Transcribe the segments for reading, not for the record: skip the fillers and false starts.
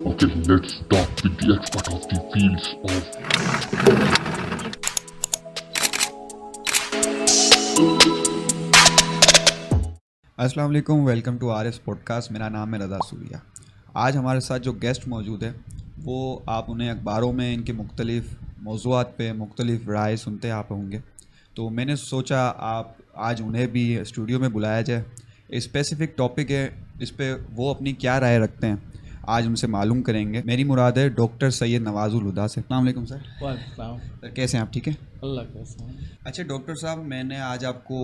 Okay, let's talk with the expert of the fields of. अस्सलाम वालेकुम, welcome to R S podcast. मेरा नाम है रज़ा सूरिया। आज हमारे साथ जो गेस्ट मौजूद है वो आप उन्हें अखबारों में इनके मुख्तलिफ़ मौज़ूआत पे मुख्तलिफ़ राय सुनते आप होंगे, तो मैंने सोचा आप आज उन्हें भी स्टूडियो में बुलाया जाए। एक स्पेसिफ़िक टॉपिक है, इस पे वो अपनी क्या राय रखते हैं आज उनसे मालूम करेंगे। मेरी मुराद है डॉक्टर सैयद नवाजुल हुदा से। अस्सलाम वालेकुम सर। वालेकुम सर कैसे हैं आप? ठीक है। अल्लाह का सलाम। अच्छा डॉक्टर साहब, मैंने आज आपको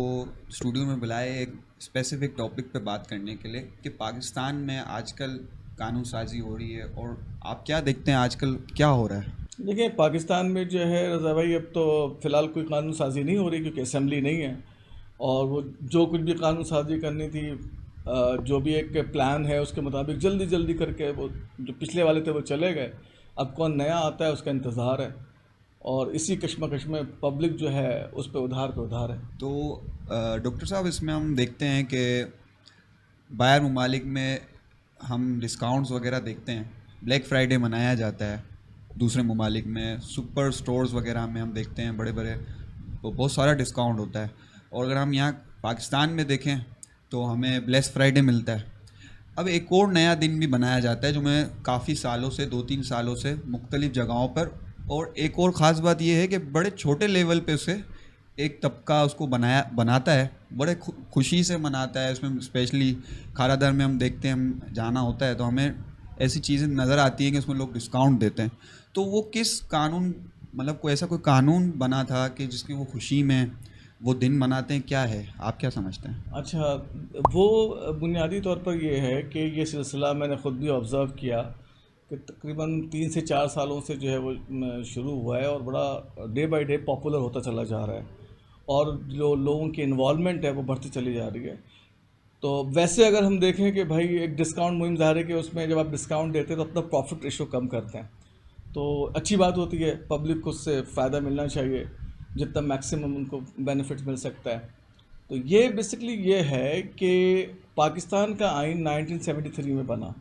स्टूडियो में बुलाया एक स्पेसिफिक टॉपिक पे बात करने के लिए कि पाकिस्तान में आजकल कानून साजी हो रही है, और आप क्या देखते हैं आजकल क्या हो रहा है? देखिए, पाकिस्तान में जो है रज़ा भाई, अब तो फ़िलहाल कोई कानून साजी नहीं हो रही क्योंकि असम्बली नहीं है। और वो जो कुछ भी कानून साजी करनी थी, जो भी एक प्लान है उसके मुताबिक जल्दी जल्दी करके वो जो पिछले वाले थे वो चले गए। अब कौन नया आता है उसका इंतज़ार है, और इसी कश्मकश में पब्लिक जो है उस पर उधार पे उधार है। तो डॉक्टर साहब, इसमें हम देखते हैं कि बाहर ममालिक में हम डिस्काउंट्स वगैरह देखते हैं, ब्लैक फ्राइडे मनाया जाता है। दूसरे ममालिक में सुपर स्टोर्स वगैरह में हम देखते हैं बड़े बड़े बहुत सारा डिस्काउंट होता है। और अगर हम यहाँ पाकिस्तान में देखें तो हमें ब्लैक फ्राइडे मिलता है। अब एक और नया दिन भी बनाया जाता है जो मैं काफ़ी सालों से 2-3 सालों से मुख्तलिफ़ जगहों पर, और एक और ख़ास बात यह है कि बड़े छोटे लेवल पे उसे एक तबका उसको बनाता है, बड़े खुशी से मनाता है। इसमें स्पेशली खारादर में हम देखते हैं, हम जाना होता है तो हमें ऐसी चीज़ें नज़र आती हैं कि उसमें लोग डिस्काउंट देते हैं। तो वो किस कानून, मतलब कोई ऐसा कोई कानून बना था कि जिसकी वो खुशी में वो दिन मनाते हैं, क्या है, आप क्या समझते हैं? अच्छा, वो बुनियादी तौर पर ये है कि ये सिलसिला मैंने ख़ुद भी ऑब्ज़र्व किया कि तकरीबन 3 से 4 सालों से जो है वो शुरू हुआ है, और बड़ा डे बाय डे पॉपुलर होता चला जा रहा है, और जो लोगों की इन्वॉल्वमेंट है वो बढ़ती चली जा रही है। तो वैसे अगर हम देखें कि भाई एक डिस्काउंट मुहिम ज़ाहिर है कि उसमें जब आप डिस्काउंट देते हैं तो अपना प्रॉफिट रेशो कम करते हैं, तो अच्छी बात होती है, पब्लिक को उससे फ़ायदा मिलना चाहिए, जितना मैक्सिमम उनको बेनिफिट मिल सकता है। तो ये बेसिकली ये है कि पाकिस्तान का आइन 1973 में बना,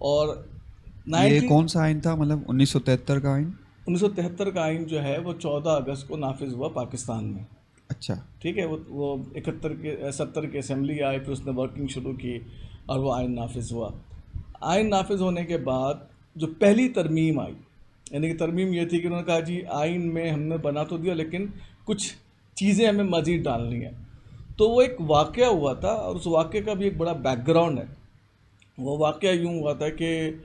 और ये 19 कौन सा आइन था, मतलब 1973 का आइन? 1973 का आइन जो है वो 14 अगस्त को नाफिज हुआ पाकिस्तान में। अच्छा। ठीक है, वो 71 के 70 की असम्बली आई, फिर उसने वर्किंग शुरू की और वो आइन नाफिज हुआ। आइन नाफिज होने के बाद जो पहली तरमीम आई, यानी कि तरमीम ये थी कि उन्होंने कहा जी आइन में हमने बना तो दिया लेकिन कुछ चीज़ें हमें मज़ीद डालनी है। तो वो एक वाक़या हुआ था, और उस वाक़े का भी एक बड़ा बैकग्राउंड है। वो वाक़या यूँ हुआ था कि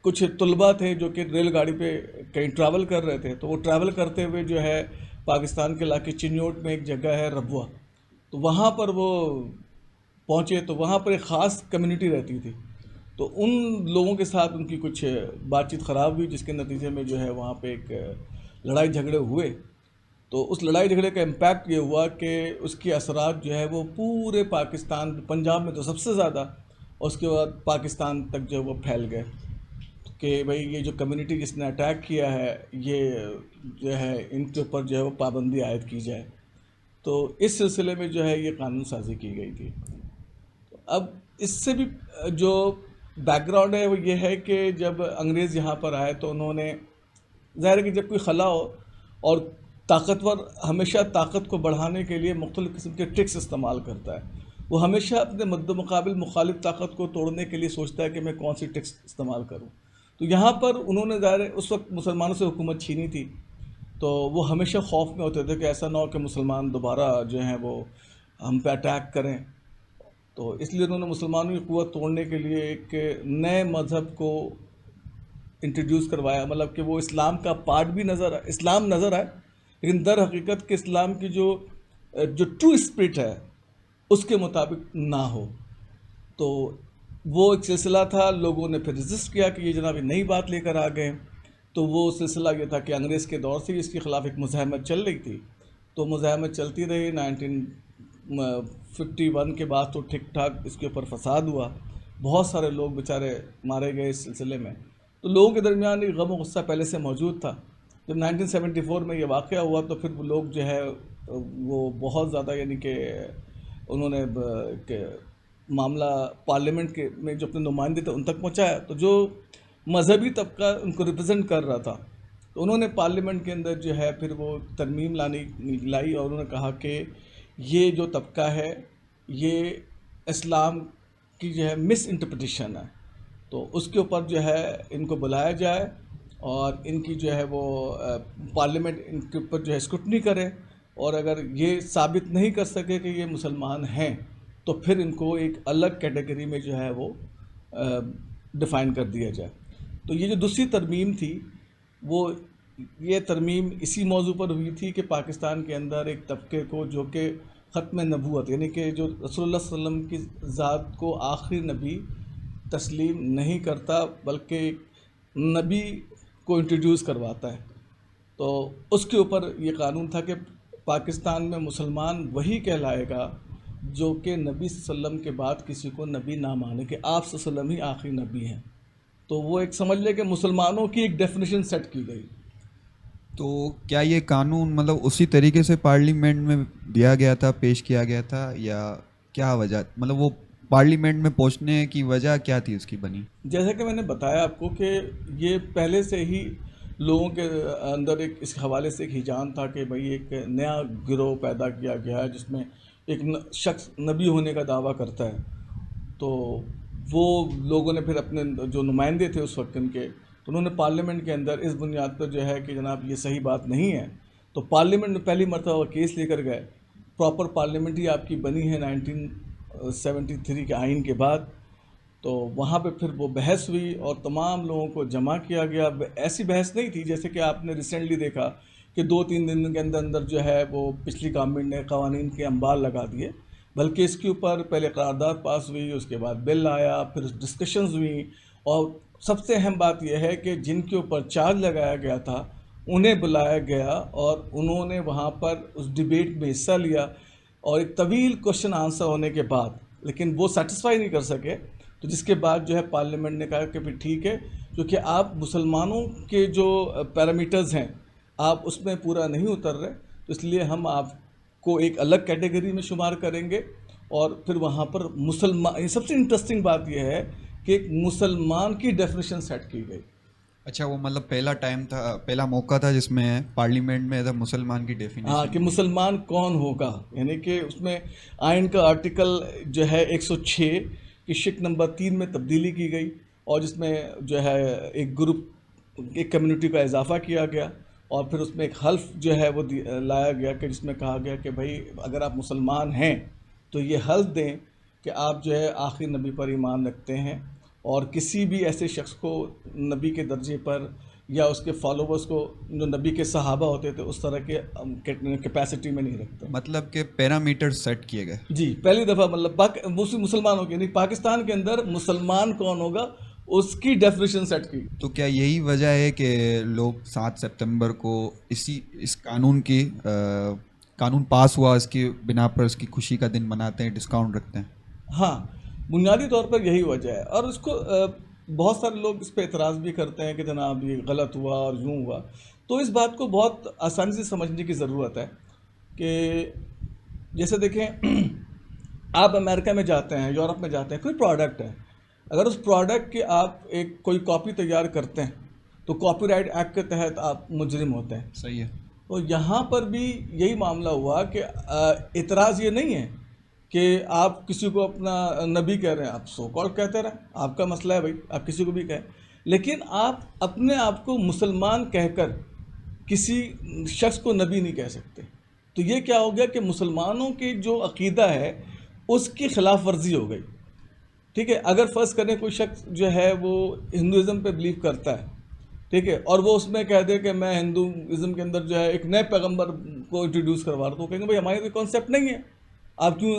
कुछ तलबा थे जो कि रेलगाड़ी पे कहीं ट्रैवल कर रहे थे, तो वो ट्रैवल करते हुए जो है पाकिस्तान के इलाके चिन्योट में एक जगह है रबवा, तो वहाँ पर वो पहुँचे, तो वहाँ पर एक ख़ास कम्युनिटी रहती थी। तो उन लोगों के साथ उनकी कुछ बातचीत ख़राब हुई, जिसके नतीजे में जो है वहाँ पे एक लड़ाई झगड़े हुए। तो उस लड़ाई झगड़े का इम्पैक्ट ये हुआ कि उसके असरात जो है वो पूरे पाकिस्तान, पंजाब में तो सबसे ज़्यादा, और उसके बाद पाकिस्तान तक जो है वो फैल गए कि भाई ये जो कम्युनिटी जिसने अटैक किया है, ये जो है इनके ऊपर जो है वो पाबंदी आयद की जाए। तो इस सिलसिले में जो है ये कानून साजी की गई थी। तो अब इससे भी जो बैकग्राउंड है वो ये है कि जब अंग्रेज़ यहाँ पर आए तो उन्होंने, ज़ाहिर है कि जब कोई खला हो और ताकतवर हमेशा ताकत को बढ़ाने के लिए मुख्तलिफ़ किस्म के ट्रिक्स इस्तेमाल करता है। वो हमेशा अपने मद्देमुकाबिल मुखालिफ ताकत को तोड़ने के लिए सोचता है कि मैं कौन सी ट्रिक्स इस्तेमाल करूँ। तो यहाँ पर उन्होंने ज़ाहिर है उस वक्त मुसलमानों से हुकूमत छीनी थी, तो वो हमेशा खौफ में होते थे कि ऐसा ना हो कि मुसलमान दोबारा जो हैं वो हम पे अटैक करें। तो इसलिए उन्होंने मुसलमानों की क़ुव्वत तोड़ने के लिए एक नए मज़हब को इंट्रोड्यूस करवाया, मतलब कि वो इस्लाम का पार्ट भी इस्लाम नज़र आए, लेकिन दर हकीकत के इस्लाम की जो जो ट्रू स्पिरिट है उसके मुताबिक ना हो। तो वो एक सिलसिला था, लोगों ने फिर रजिस्ट किया कि ये जनाब नई बात लेकर आ गए। तो वो सिलसिला ये था कि अंग्रेज़ के दौर से इसके ख़िलाफ़ एक मुज़ाहमत चल रही थी, तो मुज़ाहमत चलती रही। 1951 के बाद तो ठीक ठाक इसके ऊपर फसाद हुआ, बहुत सारे लोग बेचारे मारे गए इस सिलसिले में। तो लोगों के दरमियान एक गम और गुस्सा पहले से मौजूद था। जब 1974 में ये वाक़या हुआ तो फिर वो लोग जो है वो बहुत ज़्यादा, यानी कि उन्होंने मामला पार्लियामेंट के में जो अपने नुमाइंदे थे उन तक पहुंचाया, तो जो मजहबी तबका उनको रिप्रेजेंट कर रहा था, तो उन्होंने पार्लियामेंट के अंदर जो है फिर वो तरमीम लाई और उन्होंने कहा कि ये जो तबका है ये इस्लाम की जो है मिस इंटरप्रिटेशन है, तो उसके ऊपर जो है इनको बुलाया जाए और इनकी जो है वो पार्लियामेंट इनके ऊपर जो है स्क्रूटनी करे, और अगर ये साबित नहीं कर सके कि ये मुसलमान हैं तो फिर इनको एक अलग कैटेगरी में जो है वो डिफ़ाइन कर दिया जाए। तो ये जो दूसरी तरमीम थी वो ये तरमीम इसी मौजू पर हुई थी कि पाकिस्तान के अंदर एक तबके को जो कि ख़त्म नबूवत यानी कि जो रसूलुल्लाह सल्लल्लाहु अलैहि वसल्लम की ज़ात को आखिरी नबी तस्लीम नहीं करता बल्कि नबी को इंट्रोड्यूस करवाता है, तो उसके ऊपर ये कानून था कि पाकिस्तान में मुसलमान वही कहलाएगा जो कि नबी सल्लम के बाद किसी को नबी ना माने कि आप सल्लम ही आखिरी नबी हैं। तो वो एक समझ ले कि मुसलमानों की एक डेफिनेशन सेट की गई। तो क्या ये कानून मतलब उसी तरीके से पार्लियामेंट में दिया गया था, पेश किया गया था, या क्या वजह, मतलब वो पार्लियामेंट में पहुंचने की वजह क्या थी उसकी बनी? जैसा कि मैंने बताया आपको कि ये पहले से ही लोगों के अंदर एक इस हवाले से एक हिजान था कि भाई एक नया गिरोह पैदा किया गया है जिसमें एक शख्स नबी होने का दावा करता है, तो वो लोगों ने फिर अपने जो नुमाइंदे थे उस वक्त इनके, तो उन्होंने पार्लियामेंट के अंदर इस बुनियाद पर जो है कि जनाब ये सही बात नहीं है, तो पार्लियामेंट में पहली मरतबा केस लेकर गए। प्रॉपर पार्लियामेंट ही आपकी बनी है 1973 के आइन के बाद, तो वहाँ पे फिर वो बहस हुई और तमाम लोगों को जमा किया गया। ऐसी बहस नहीं थी जैसे कि आपने रिसेंटली देखा कि 2-3 दिन के अंदर अंदर जो है वो पिछली गवर्नमेंट ने कवानीन के अंबार लगा दिए, बल्कि इसके ऊपर पहले करारदाद पास हुई, उसके बाद बिल आया, फिर डिस्कशंस हुई, और सबसे अहम बात यह है कि जिनके ऊपर चार्ज लगाया गया था उन्हें बुलाया गया और उन्होंने वहाँ पर उस डिबेट में हिस्सा लिया, और एक तवील क्वेश्चन आंसर होने के बाद, लेकिन वो सेटिस्फाई नहीं कर सके, तो जिसके बाद जो है पार्लियामेंट ने कहा कि फिर ठीक है, क्योंकि आप मुसलमानों के जो पैरामीटर्स हैं आप उसमें पूरा नहीं उतर रहे, तो इसलिए हम आपको एक अलग कैटेगरी में शुमार करेंगे। और फिर वहाँ पर मुसलमान, सबसे इंटरेस्टिंग बात यह है कि एक मुसलमान की डेफिनेशन सेट की गई। अच्छा, वो मतलब पहला टाइम था, पहला मौका था जिसमें पार्लियामेंट में मुसलमान की डेफिनेशन, हाँ, कि मुसलमान कौन होगा, यानी कि उसमें आइन का आर्टिकल जो है 106 की शिक नंबर 3 में तब्दीली की गई, और जिसमें जो है एक ग्रुप, एक कम्युनिटी का इजाफा किया गया, और फिर उसमें एक हल्फ जो है वो लाया गया कि जिसमें कहा गया कि भाई अगर आप मुसलमान हैं तो ये हल्फ दें कि आप जो है आखिरी नबी पर ईमान रखते हैं, और किसी भी ऐसे शख्स को नबी के दर्जे पर या उसके फॉलोवर्स को जो नबी के सहाबा होते थे उस तरह के कैपेसिटी में नहीं रखते। मतलब के पैरामीटर सेट किए गए। जी, पहली दफ़ा मतलब मुसलमानों के नहीं, पाकिस्तान के अंदर मुसलमान कौन होगा उसकी डेफिनेशन सेट की। तो क्या यही वजह है कि लोग 7 सितंबर को इस कानून पास हुआ इसकी बिना पर उसकी खुशी का दिन मनाते हैं, डिस्काउंट रखते हैं? हाँ, बुनियादी तौर पर यही वजह है, और उसको बहुत सारे लोग इस पर एतराज़ भी करते हैं कि जनाब ये गलत हुआ और यूँ हुआ। तो इस बात को बहुत आसानी से समझने की ज़रूरत है कि जैसे देखें आप अमेरिका में जाते हैं, यूरोप में जाते हैं, कोई प्रोडक्ट है, अगर उस प्रोडक्ट की आप एक कोई कॉपी तैयार करते हैं तो कॉपीराइट एक्ट के तहत आप मुजरिम होते हैं। सही है। तो यहाँ पर भी यही मामला हुआ कि इतराज़ ये नहीं है कि आप किसी को अपना नबी कह रहे हैं, आप सो कॉल्ड कहते रहें, आपका मसला है भाई, आप किसी को भी कहें, लेकिन आप अपने आप को मुसलमान कहकर किसी शख्स को नबी नहीं कह सकते। तो ये क्या हो गया कि मुसलमानों की जो अकीदा है उसकी खिलाफ वर्जी हो गई। ठीक है, अगर फ़र्ज़ करें कोई शख्स जो है वो हिंदुज़म पे बिलीव करता है, ठीक है, और वो उसमें कह दे कि मैं हिंदुज़म के अंदर जो है एक नए पैगंबर को इंट्रोड्यूस करवा रहा हूँ, तो कहेंगे भाई हमारे कोई कॉन्सेप्ट नहीं है, आप क्यों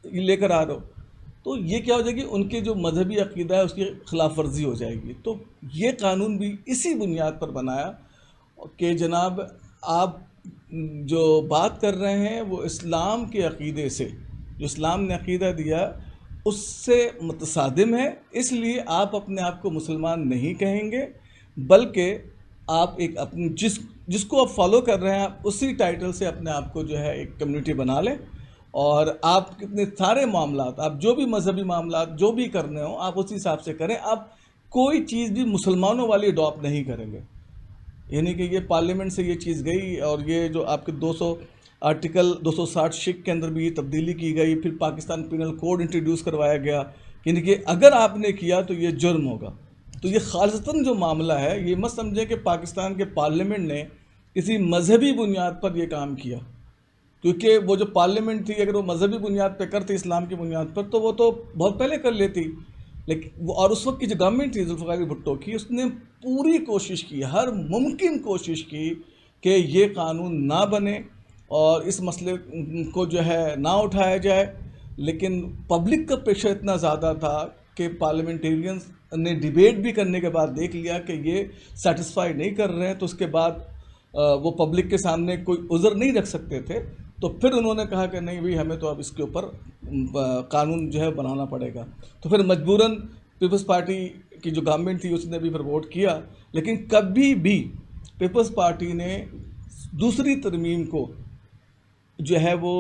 ये लेकर आ रहे हो। तो ये क्या हो जाएगी, उनके जो मजहबी अकीदा है उसकी खिलाफ वर्जी हो जाएगी। तो ये कानून भी इसी बुनियाद पर बनाया कि जनाब आप जो बात कर रहे हैं वो इस्लाम के अकीदे से, जो इस्लाम ने अकीदा दिया उससे मुतसादिम है, इसलिए आप अपने आप को मुसलमान नहीं कहेंगे, बल्कि आप एक अपनी जिसको आप फॉलो कर रहे हैं आप उसी टाइटल से अपने आप को जो है एक कम्युनिटी बना लें, और आप कितने सारे मामलात, आप जो भी मजहबी मामलात जो भी करने हो आप उसी हिसाब से करें। आप कोई चीज़ भी मुसलमानों वाली अडॉप्ट नहीं करेंगे। यानी कि ये पार्लियामेंट से ये चीज़ गई और ये जो आपके 200 आर्टिकल 260 शिक के अंदर भी ये तब्दीली की गई, फिर पाकिस्तान पिनल कोड इंट्रोड्यूस करवाया गया। यानी कि अगर आपने किया तो ये जुर्म होगा। तो ये खालिसतन जो मामला है, ये मत समझें कि पाकिस्तान के पार्लियामेंट ने किसी मजहबी बुनियाद पर ये काम किया, क्योंकि वो जो पार्लियामेंट थी अगर वो मजहबी बुनियाद पर करती, इस्लाम की बुनियाद पर, तो वो तो बहुत पहले कर लेती। लेकिन वो, और उस वक्त की जो गवर्नमेंट थी जुल्फ़िकार अली भुट्टो की, उसने पूरी कोशिश की, हर मुमकिन कोशिश की कि ये कानून ना बने और इस मसले को जो है ना उठाया जाए। लेकिन पब्लिक का प्रेशर इतना ज़्यादा था कि पार्लियामेंटेरियंस ने डिबेट भी करने के बाद देख लिया कि ये सेटिस्फाई नहीं कर रहे हैं, तो उसके बाद वो पब्लिक के सामने कोई उज़र नहीं रख सकते थे। तो फिर उन्होंने कहा कि नहीं भाई, हमें तो अब इसके ऊपर कानून जो है बनाना पड़ेगा। तो फिर मजबूरन पीपल्स पार्टी की जो गवर्नमेंट थी उसने भी फिर वोट किया। लेकिन कभी भी पीपल्स पार्टी ने दूसरी तरमीम को जो है वो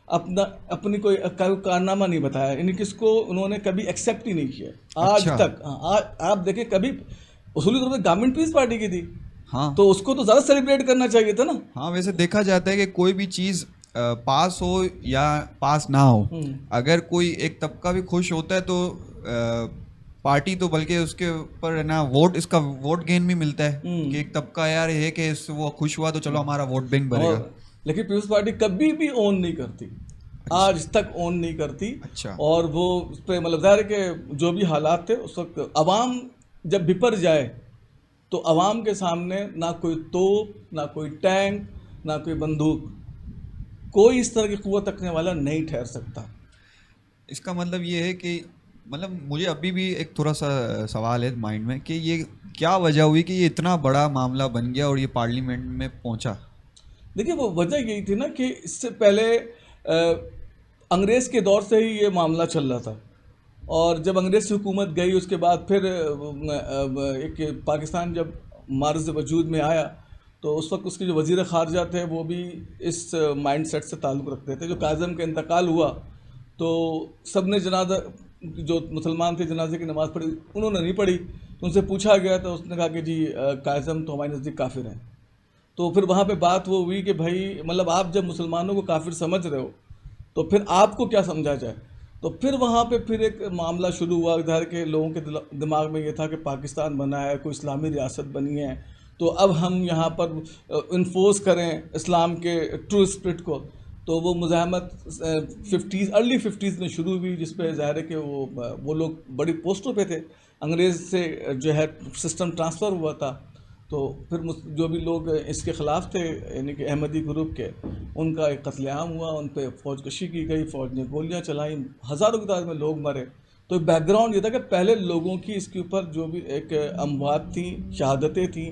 अपनी कोई कारनामा नहीं बताया, यानी कि इसको उन्होंने कभी एक्सेप्ट ही नहीं किया आज तक। आप देखें, कभी उसूली तौर पर गवर्नमेंट पीपल्स पार्टी की थी, हाँ, तो उसको तो ज़्यादा सेलिब्रेट करना चाहिए था ना। हाँ, वैसे देखा जाता है कि कोई भी चीज़ पास हो या पास ना हो, अगर कोई एक तबका भी खुश होता है तो पार्टी तो बल्कि उसके ऊपर है ना इसका वोट गेन भी मिलता है कि एक तबका यार ये कि वो खुश हुआ तो चलो हमारा वोट बैंक बढ़ेगा। लेकिन पीपल्स पार्टी कभी भी ओन नहीं करती, आज तक ओन नहीं करती। अच्छा। और वो उस पर मतलब ज़ाहिर है कि जो भी हालात थे उस वक्त, अवाम जब बिपर जाए तो अवाम के सामने ना कोई तोप, ना कोई टैंक, ना कोई बंदूक, कोई इस तरह की क़ुव्वत रखने वाला नहीं ठहर सकता। इसका मतलब ये है कि मतलब मुझे अभी भी एक थोड़ा सा सवाल है माइंड में कि ये क्या वजह हुई कि ये इतना बड़ा मामला बन गया और ये पार्लियामेंट में पहुंचा। देखिए, वो वजह यही थी ना कि इससे पहले अंग्रेज़ के दौर से ही ये मामला चल रहा था, और जब अंग्रेज़ की हुकूमत गई उसके बाद फिर एक पाकिस्तान जब मार्ज़ वजूद में आया तो उस वक्त उसके जो वज़ीर ख़ारजा थे वो भी इस माइंड सेट से ताल्लुक़ रखते थे। जो काज़म का इंतकाल हुआ तो सब ने जनाजा, जो मुसलमान थे जनाजे की नमाज़ पढ़ी, उन्होंने नहीं पढ़ी। तो उनसे पूछा गया तो उसने कहा कि जी काज़म तो हमारे नज़दीक काफिर हैं। तो फिर वहाँ पे बात वो हुई कि भाई मतलब आप जब मुसलमानों को काफिर समझ रहे हो तो फिर आपको क्या समझा जाए। तो फिर वहाँ पे फिर एक मामला शुरू हुआ, इधर के लोगों के दिमाग में ये था कि पाकिस्तान बना है, कोई इस्लामी रियासत बनी है, तो अब हम यहाँ पर इन्फोर्स करें इस्लाम के ट्रू स्पिरिट को। तो वो मुज़ाहमत अर्ली 50s में शुरू हुई, जिस पे ज़ाहिर है कि वो लोग बड़ी पोस्टों पे थे, अंग्रेज़ से जो है सिस्टम ट्रांसफ़र हुआ था। तो फिर जो भी लोग इसके ख़िलाफ़ थे यानी कि अहमदी ग्रुप के, उनका एक कत्लेआम हुआ, उन पर फ़ौजकशी की गई, फ़ौज ने गोलियाँ चलाई, हज़ारों की तादाद में लोग मरे। तो बैकग्राउंड ये था कि पहले लोगों की इसके ऊपर जो भी एक अमवात थी, शहादतें थीं।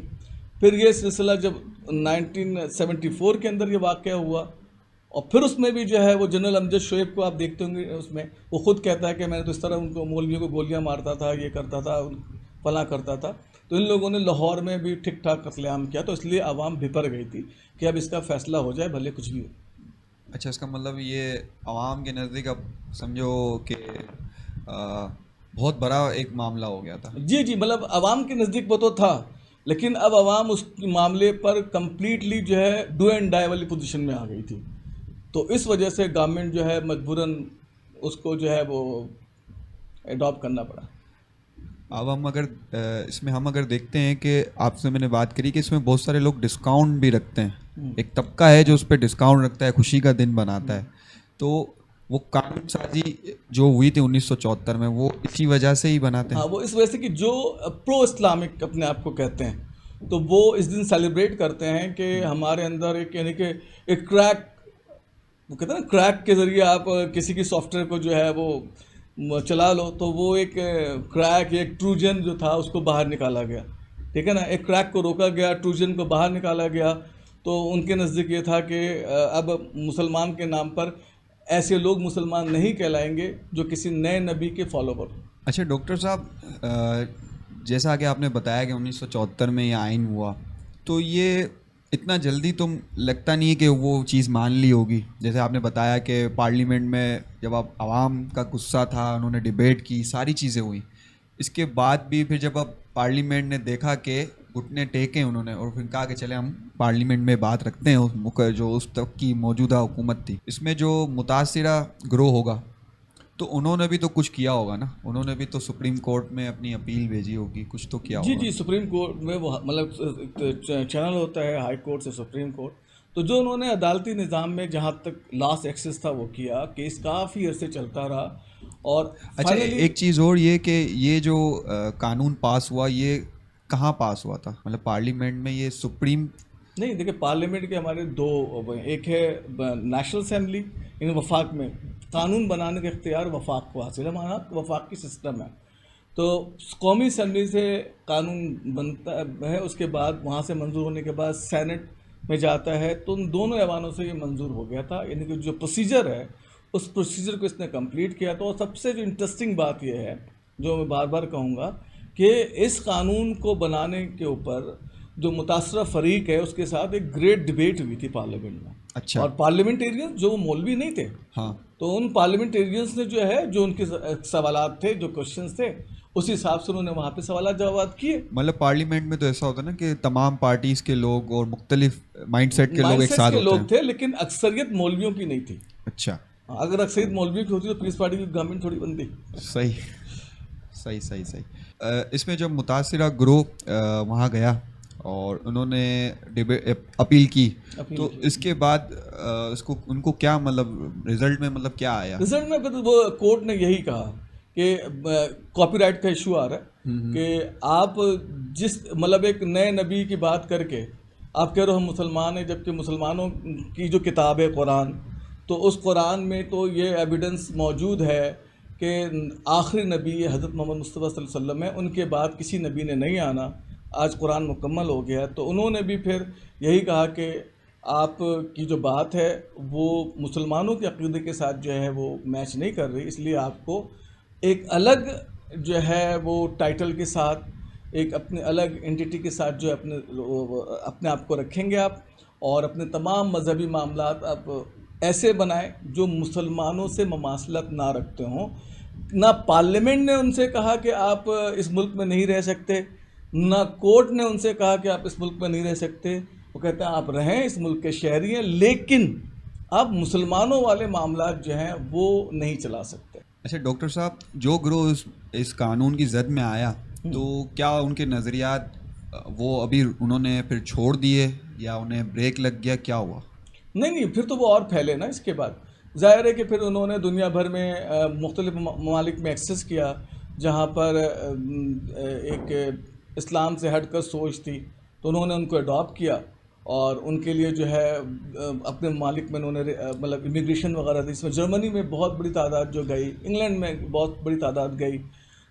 फिर ये सिलसिला जब 1974 के अंदर ये वाक़या हुआ, और फिर उसमें भी जो है वो जनरल अमजद शोएब को आप देखते होंगे, उसमें वो ख़ुद कहता है कि मैंने तो इस तरह उनको मौलवियों को गोलियां मारता था, ये करता था, फलां करता था। तो इन लोगों ने लाहौर में भी ठीक ठाक कत्लेआम किया, तो इसलिए आवाम भिपर गई थी कि अब इसका फ़ैसला हो जाए, भले कुछ भी हो। अच्छा, इसका मतलब ये आवाम के नज़दीक अब समझो कि बहुत बड़ा एक मामला हो गया था। जी जी, मतलब आवाम के नज़दीक वो तो था, लेकिन अब आवाम उस मामले पर कम्प्लीटली जो है डू एंड डाई वाली पोजीशन में आ गई थी। तो इस वजह से गवर्नमेंट जो है मजबूरन उसको जो है वो एडॉप्ट करना पड़ा। अब हम अगर देखते हैं कि आपसे मैंने बात करी कि इसमें बहुत सारे लोग डिस्काउंट भी रखते हैं, एक तबका है जो उस पर डिस्काउंट रखता है, खुशी का दिन बनाता है। तो वो कानून साजी जो हुई थी 1974 में, वो इसी वजह से ही बनाते हैं। हाँ, वो इस वजह से कि जो प्रो इस्लामिक अपने आप को कहते हैं, तो वो इस दिन सेलिब्रेट करते हैं कि हमारे अंदर एक यानी कि एक क्रैक, वो कहते हैं ना, क्रैक के ज़रिए आप किसी की सॉफ्टवेयर को जो है वो चला लो, तो वो एक क्रैक, एक ट्रूजन जो था उसको बाहर निकाला गया, ठीक है ना। एक क्रैक को रोका गया, ट्रूजन को बाहर निकाला गया। तो उनके नज़दीक ये था कि अब मुसलमान के नाम पर ऐसे लोग मुसलमान नहीं कहलाएंगे जो किसी नए नबी के फॉलोवर। अच्छा डॉक्टर साहब, जैसा कि आपने बताया कि 1974 में ये आइन हुआ, तो ये इतना जल्दी तुम लगता नहीं है कि वो चीज़ मान ली होगी। जैसे आपने बताया कि पार्लियामेंट में जब आप आवाम का गुस्सा था, उन्होंने डिबेट की, सारी चीज़ें हुई, इसके बाद भी फिर जब अब पार्लियामेंट ने देखा कि घुटने टेके उन्होंने और फिर कहा कि चले हम पार्लियामेंट में बात रखते हैं जो उस तक की मौजूदा हुकूमत थी, इसमें जो मुतासिरा ग्रोह होगा तो उन्होंने भी तो कुछ किया होगा ना, उन्होंने भी तो सुप्रीम कोर्ट में अपनी अपील भेजी होगी, कुछ तो किया जी होगा। जी, सुप्रीम कोर्ट में वो मतलब चैनल होता है हाई कोर्ट से सुप्रीम कोर्ट, तो जो उन्होंने अदालती निज़ाम में जहाँ तक लास्ट एक्सेस था वो किया, केस काफ़ी अर्से चलता रहा और अच्छा, फाइनली एक चीज़ और ये कि ये जो कानून पास हुआ ये कहाँ पास हुआ था, मतलब पार्लियामेंट में, ये सुप्रीम? नहीं, देखिए पार्लियामेंट के हमारे दो, एक है नेशनल असेंबली, इन वफाक में कानून बनाने का इख्तियार वफाक को हासिल है, हमारा वफाक की सिस्टम है, तो कौमी असेंबली से कानून बनता है, उसके बाद वहाँ से मंजूर होने के बाद सेनेट में जाता है, तो उन दोनों ऐवानों से ये मंजूर हो गया था, यानी कि जो प्रोसीजर है उस प्रोसीजर को इसने कंप्लीट किया। तो सबसे जो इंटरेस्टिंग बात यह है, जो मैं बार बार कहूँगा, कि इस कानून को बनाने के ऊपर जो मुतासरा फरीक है उसके साथ एक ग्रेट डिबेट हुई थी पार्लियामेंट में। अच्छा। और पार्लियामेंटेरियंस जो मौलवी नहीं थे, हाँ, तो उन पार्लियामेंटेरियंस ने जो है, जो उनके सवालात थे, जो क्वेश्चंस थे, उस हिसाब से उन्होंने वहाँ पे सवाल जवाब किए। मतलब पार्लियामेंट में तो ऐसा होता है ना कि तमाम पार्टीज के लोग और मुख्तलिफ माइंडसेट के लोग एक साथ होते हैं। थे, लेकिन अक्सरियत मौलवियों की नहीं थी। अच्छा, अगर अक्सरियत मौलवियों की होती तो पीस पार्टी की गवर्नमेंट थोड़ी बनती। सही सही सही सही। इसमें जब मुतासिरा ग्रोह वहाँ गया और उन्होंने अपील की, तो इसके बाद इसको उनको क्या मतलब रिजल्ट में मतलब क्या आया? रिजल्ट में फिर वो कोर्ट ने यही कहा कि कॉपीराइट का इशू आ रहा है कि आप जिस मतलब एक नए नबी की बात करके आप कह रहे हो हम मुसलमान हैं, जबकि मुसलमानों की जो किताब है कुरान, तो उस कुरान में तो ये एविडेंस मौजूद है कि आखिरी नबी हज़रत मोहम्मद मुस्तफ़ा सल्लल्लाहु अलैहि वसल्लम है, उनके बाद किसी नबी ने नहीं आना, आज कुरान मुकम्मल हो गया। तो उन्होंने भी फिर यही कहा कि आप की जो बात है वो मुसलमानों के अक़ीदे के साथ जो है वो मैच नहीं कर रही, इसलिए आपको एक अलग जो है वो टाइटल के साथ, एक अपने अलग एंटिटी के साथ जो है अपने आप को रखेंगे आप, और अपने तमाम मजहबी मामलात आप ऐसे बनाएं जो मुसलमानों से ममासलत ना रखते हों। ना पार्लियामेंट ने उनसे कहा कि आप इस मुल्क में नहीं रह सकते, ना कोर्ट ने उनसे कहा कि आप इस मुल्क में नहीं रह सकते। वो कहते हैं आप रहें, इस मुल्क के शहरी हैं, लेकिन आप मुसलमानों वाले मामलात जो हैं वो नहीं चला सकते। अच्छा डॉक्टर साहब, जो ग्रोह इस कानून की जद में आया, तो क्या उनके नज़रियात वो अभी उन्होंने फिर छोड़ दिए या उन्हें ब्रेक लग गया, क्या हुआ? नहीं, फिर तो वो और फैले ना। इसके बाद ज़ाहिर है कि फिर उन्होंने दुनिया भर में मुख्तलिफ ममालिक में एक्सेस किया जहाँ पर एक इस्लाम से हट कर सोच थी, तो उन्होंने उनको अडॉप्ट किया और उनके लिए जो है अपने ममालिक में उन्होंने मतलब इमिग्रेशन वगैरह दी। इसमें जर्मनी में बहुत बड़ी तादाद जो गई, इंग्लैंड में बहुत बड़ी तादाद गई,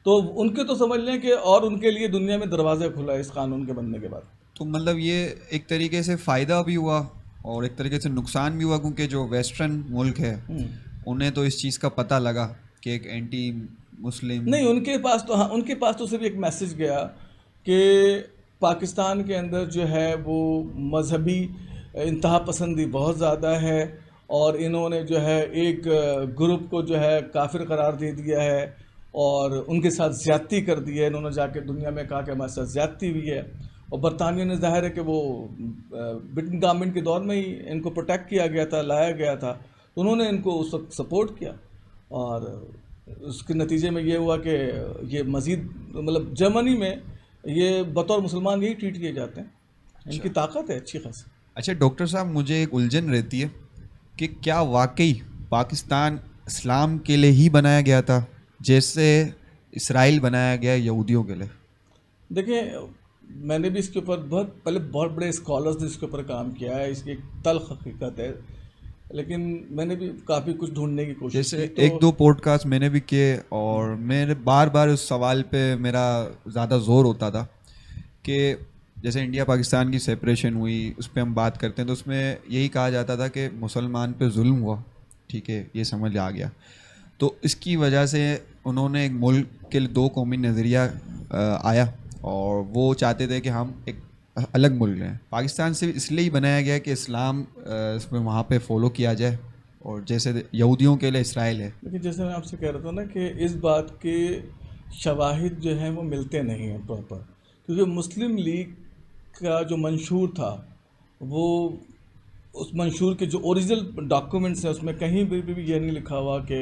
तो उनके तो समझ लें कि और उनके लिए दुनिया में दरवाज़ा खुला है इस कानून के बनने के बाद। तो मतलब ये एक तरीके से फ़ायदा भी हुआ और एक तरीके से नुकसान भी हुआ, क्योंकि जो वेस्टर्न मुल्क है उन्हें तो इस चीज़ का पता लगा कि एक एंटी मुस्लिम नहीं, उनके पास तो, हाँ, उनके पास तो सिर्फ एक मैसेज गया कि पाकिस्तान के अंदर जो है वो मजहबी इंतहा पसंदी बहुत ज़्यादा है और इन्होंने जो है एक ग्रुप को जो है काफिर करार दे दिया है और उनके साथ ज़्यादती कर दी है। इन्होंने जाके दुनिया में कहा कि हमारे साथ ज़्यादती हुई है, और बरतानिया ने ज़ाहिर है कि वो ब्रिटेन गवर्नमेंट के दौर में ही इनको प्रोटेक्ट किया गया था, लाया गया था, तो उन्होंने इनको उस वक्त सपोर्ट किया और उसके नतीजे में ये हुआ कि ये मज़ीद मतलब जर्मनी में ये बतौर मुसलमान यही ट्रीट किए जाते हैं। इनकी ताकत है अच्छी खासी। अच्छा डॉक्टर साहब, मुझे एक उलझन रहती है कि क्या वाकई पाकिस्तान इस्लाम के लिए ही बनाया गया था जैसे इसराइल बनाया गया यहूदियों के लिए? देखिए, मैंने भी इसके ऊपर बहुत बड़े स्कॉलर्स ने इसके ऊपर काम किया है, इसकी एक तल्ख हकीकत है, लेकिन मैंने भी काफ़ी कुछ ढूंढने की कोशिश जैसे की। तो एक दो पॉडकास्ट मैंने भी किए और मैंने बार बार उस सवाल पे मेरा ज़्यादा जोर होता था कि जैसे इंडिया पाकिस्तान की सेपरेशन हुई, उस पर हम बात करते हैं तो उसमें यही कहा जाता था कि मुसलमान पे जुल्म हुआ, ठीक है, ये समझ आ गया। तो इसकी वजह से उन्होंने एक मुल्क के लिए दो कौमी नज़रिया आया और वो चाहते थे कि हम एक अलग मुल्क हैं। पाकिस्तान से इसलिए ही बनाया गया है कि इस्लाम इसमें वहाँ पे फॉलो किया जाए, और जैसे यहूदियों के लिए इसराइल है। लेकिन जैसे मैं आपसे कह रहा था ना कि इस बात के शवाहिद जो हैं वो मिलते नहीं हैं प्रॉपर, क्योंकि मुस्लिम लीग का जो मंशूर था वो, उस मंशूर के जो ओरिजिनल डॉक्यूमेंट्स हैं उसमें कहीं भी ये नहीं लिखा हुआ कि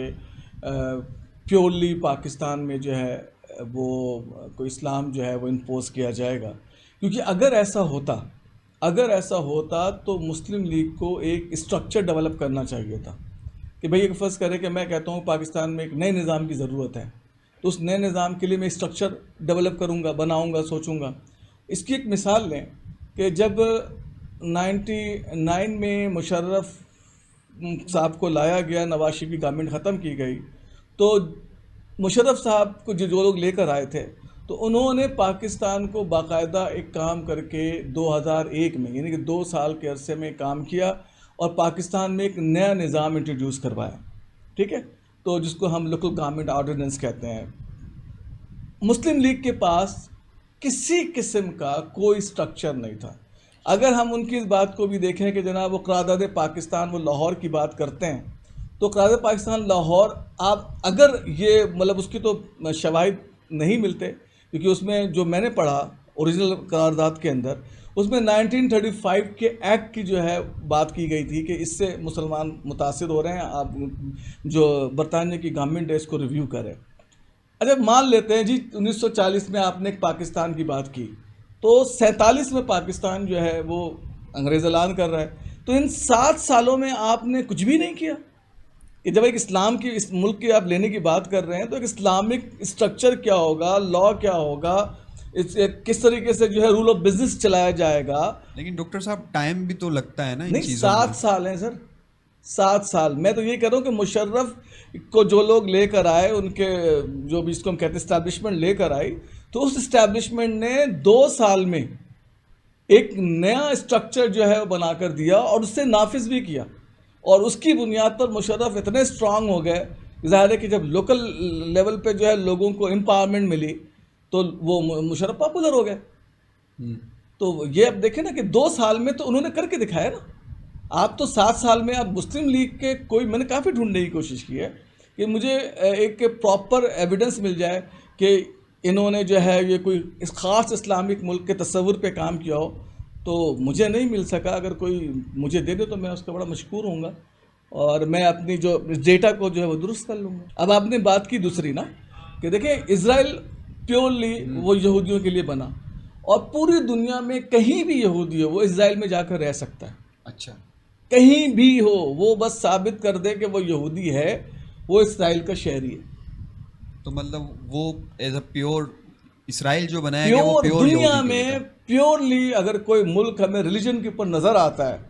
प्योरली पाकिस्तान में जो है वो कोई इस्लाम जो है वो इम्पोज किया जाएगा। क्योंकि अगर ऐसा होता तो मुस्लिम लीग को एक स्ट्रक्चर डेवलप करना चाहिए था कि भाई एक फ़र्ज़ करें कि मैं कहता हूँ पाकिस्तान में एक नए निज़ाम की ज़रूरत है, तो उस नए निज़ाम के लिए मैं स्ट्रक्चर डेवलप करूँगा, बनाऊँगा, सोचूँगा। इसकी एक मिसाल लें कि जब 99 में मुशर्रफ साहब को लाया गया, नवाज शरीफ की गवर्नमेंट ख़त्म की गई, तो मुशर्रफ साहब को जो लोग लेकर आए थे तो उन्होंने पाकिस्तान को बाकायदा एक काम करके 2001 में, यानी कि 2 साल के अरसे में काम किया और पाकिस्तान में एक नया निज़ाम इंट्रोड्यूस करवाया, ठीक है, तो जिसको हम लोकल गवर्नमेंट ऑर्डिनेंस कहते हैं। मुस्लिम लीग के पास किसी किस्म का कोई स्ट्रक्चर नहीं था। अगर हम उनकी इस बात को भी देखें कि जनाब वो करारदाद पाकिस्तान, वो लाहौर की बात करते हैं, तो करारदाद पाकिस्तान लाहौर, आप अगर ये मतलब उसकी तो शवाहिद नहीं मिलते, क्योंकि उसमें जो मैंने पढ़ा ओरिजिनल करारदाद के अंदर, उसमें 1935 के एक्ट की जो है बात की गई थी कि इससे मुसलमान मुतासिर हो रहे हैं, आप जो बरतानिया की गवर्नमेंट है इसको रिव्यू करें। अच्छा, मान लेते हैं जी 1940 में आपने एक पाकिस्तान की बात की, तो 47 में पाकिस्तान जो है वो अंग्रेज़ ऐलान कर रहा है, तो इन 7 सालों में आपने कुछ भी नहीं किया। कि जब एक इस्लाम की, इस मुल्क की आप लेने की बात कर रहे हैं, तो एक इस्लामिक स्ट्रक्चर क्या होगा, लॉ क्या होगा, किस तरीके से जो है रूल ऑफ बिजनेस चलाया जाएगा। लेकिन डॉक्टर साहब टाइम भी तो लगता है ना इन नहीं, चीज़ों 7 साल हैं सर, 7 साल। मैं तो ये कह रहा हूँ कि मुशर्रफ को जो लोग लेकर आए, उनके जो भी इसको हम कहते हैं इस्टेब्लिशमेंट लेकर आई, तो उस इस्टेब्लिशमेंट ने 2 साल में एक नया स्ट्रक्चर जो है वो बनाकर दिया और उससे नाफिज भी किया, और उसकी बुनियाद पर मुशर्रफ इतने स्ट्रांग हो गए। ज़ाहिर है कि जब लोकल लेवल पे जो है लोगों को एम्पावरमेंट मिली तो वो मुशर्रफ पॉपुलर हो गए। तो ये अब देखें ना कि 2 साल में तो उन्होंने करके दिखाया ना। आप तो 7 साल में, आप मुस्लिम लीग के कोई, मैंने काफ़ी ढूंढने की कोशिश की है कि मुझे एक प्रॉपर एविडेंस मिल जाए कि इन्होंने जो है ये कोई इस ख़ास इस्लामिक मुल्क के तस्वुर पे काम किया हो, तो मुझे नहीं मिल सका। अगर कोई मुझे दे दे तो मैं उसका बड़ा मशकूर होऊंगा और मैं अपनी जो डेटा को जो है वो दुरुस्त कर लूँगा। अब आपने बात की दूसरी ना कि देखें, इज़राइल प्योरली वो यहूदियों के लिए बना, और पूरी दुनिया में कहीं भी यहूदी हो वो इज़राइल में जाकर रह सकता है। अच्छा, कहीं भी हो, वो बस साबित कर दे कि वो यहूदी है, वो इज़राइल का शहरी है। तो मतलब वो एज अ प्योर इसराइल जो बनाया गया वो प्योर प्योर दुनिया में प्योरली अगर कोई मुल्क हमें रिलीजन के ऊपर नज़र आता है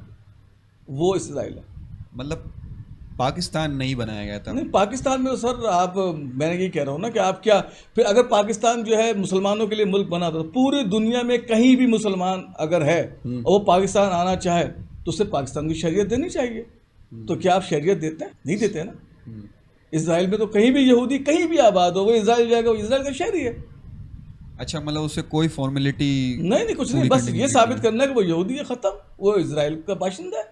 वो इज़राइल है। मतलब पाकिस्तान नहीं बनाया गया था। नहीं, पाकिस्तान में तो सर आप, मैंने ये कह रहा हूँ ना कि आप क्या, फिर अगर पाकिस्तान जो है मुसलमानों के लिए मुल्क बना तो पूरी दुनिया में कहीं भी मुसलमान अगर है और वो पाकिस्तान आना चाहे तो उसे पाकिस्तान की शरीयत देनी चाहिए। तो क्या आप शरीयत देते हैं? नहीं देते ना। इज़राइल में तो कहीं भी यहूदी कहीं भी आबाद हो, वो इज़राइल जाएगा, वो इज़राइल का शहरी है। अच्छा, मतलब उससे कोई फॉर्मेलिटी नहीं, कुछ नहीं, बस ये साबित करना है कि वो यहूदी है, ख़त्म, वो इज़राइल का बाशिंदा है।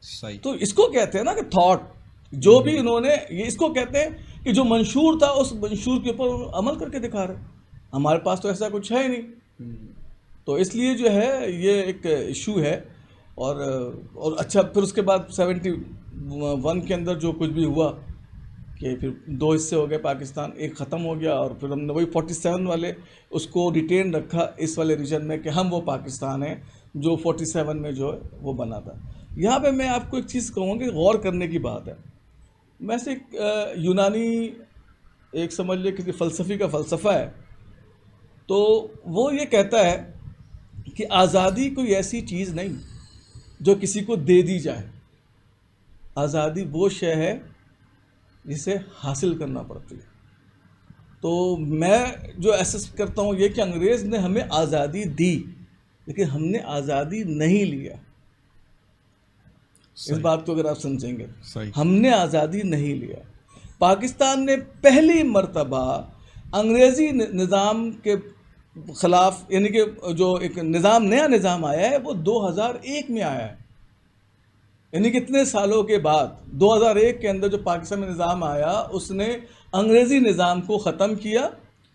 सही। तो इसको कहते हैं ना कि थॉट, जो भी इन्होंने, ये इसको कहते हैं कि जो मंशूर था उस मंशूर के ऊपर अमल करके दिखा रहे। हमारे पास तो ऐसा कुछ है ही नहीं। तो इसलिए जो है ये एक इशू है। और अच्छा, फिर उसके बाद 71 के अंदर जो कुछ भी हुआ कि फिर 2 हिस्से हो गए पाकिस्तान, एक ख़त्म हो गया और फिर हमने वही 47 वाले उसको रिटेन रखा इस वाले रीजन में कि हम वो पाकिस्तान हैं जो 47 में जो है वो बना था। यहाँ पे मैं आपको एक चीज़ कहूँगा, गौर करने की बात है। मैं से एक यूनानी, एक समझ ले किसी फ़लसफ़ी का फ़लसफ़ा है, तो वो ये कहता है कि आज़ादी कोई ऐसी चीज़ नहीं जो किसी को दे दी जाए। आज़ादी वो शय है जिसे हासिल करना पड़ती है। तो मैं जो एहसास करता हूँ ये कि अंग्रेज़ ने हमें आज़ादी दी लेकिन हमने आज़ादी नहीं लिया। इस बात को अगर आप समझेंगे, हमने आज़ादी नहीं लिया। पाकिस्तान ने पहली मर्तबा अंग्रेज़ी निज़ाम के खिलाफ, यानी कि जो एक निज़ाम, नया निज़ाम आया है वो 2001 में आया है, यानी कि इतने सालों के बाद 2001 के अंदर जो पाकिस्तान में निज़ाम आया उसने अंग्रेज़ी निज़ाम को ख़त्म किया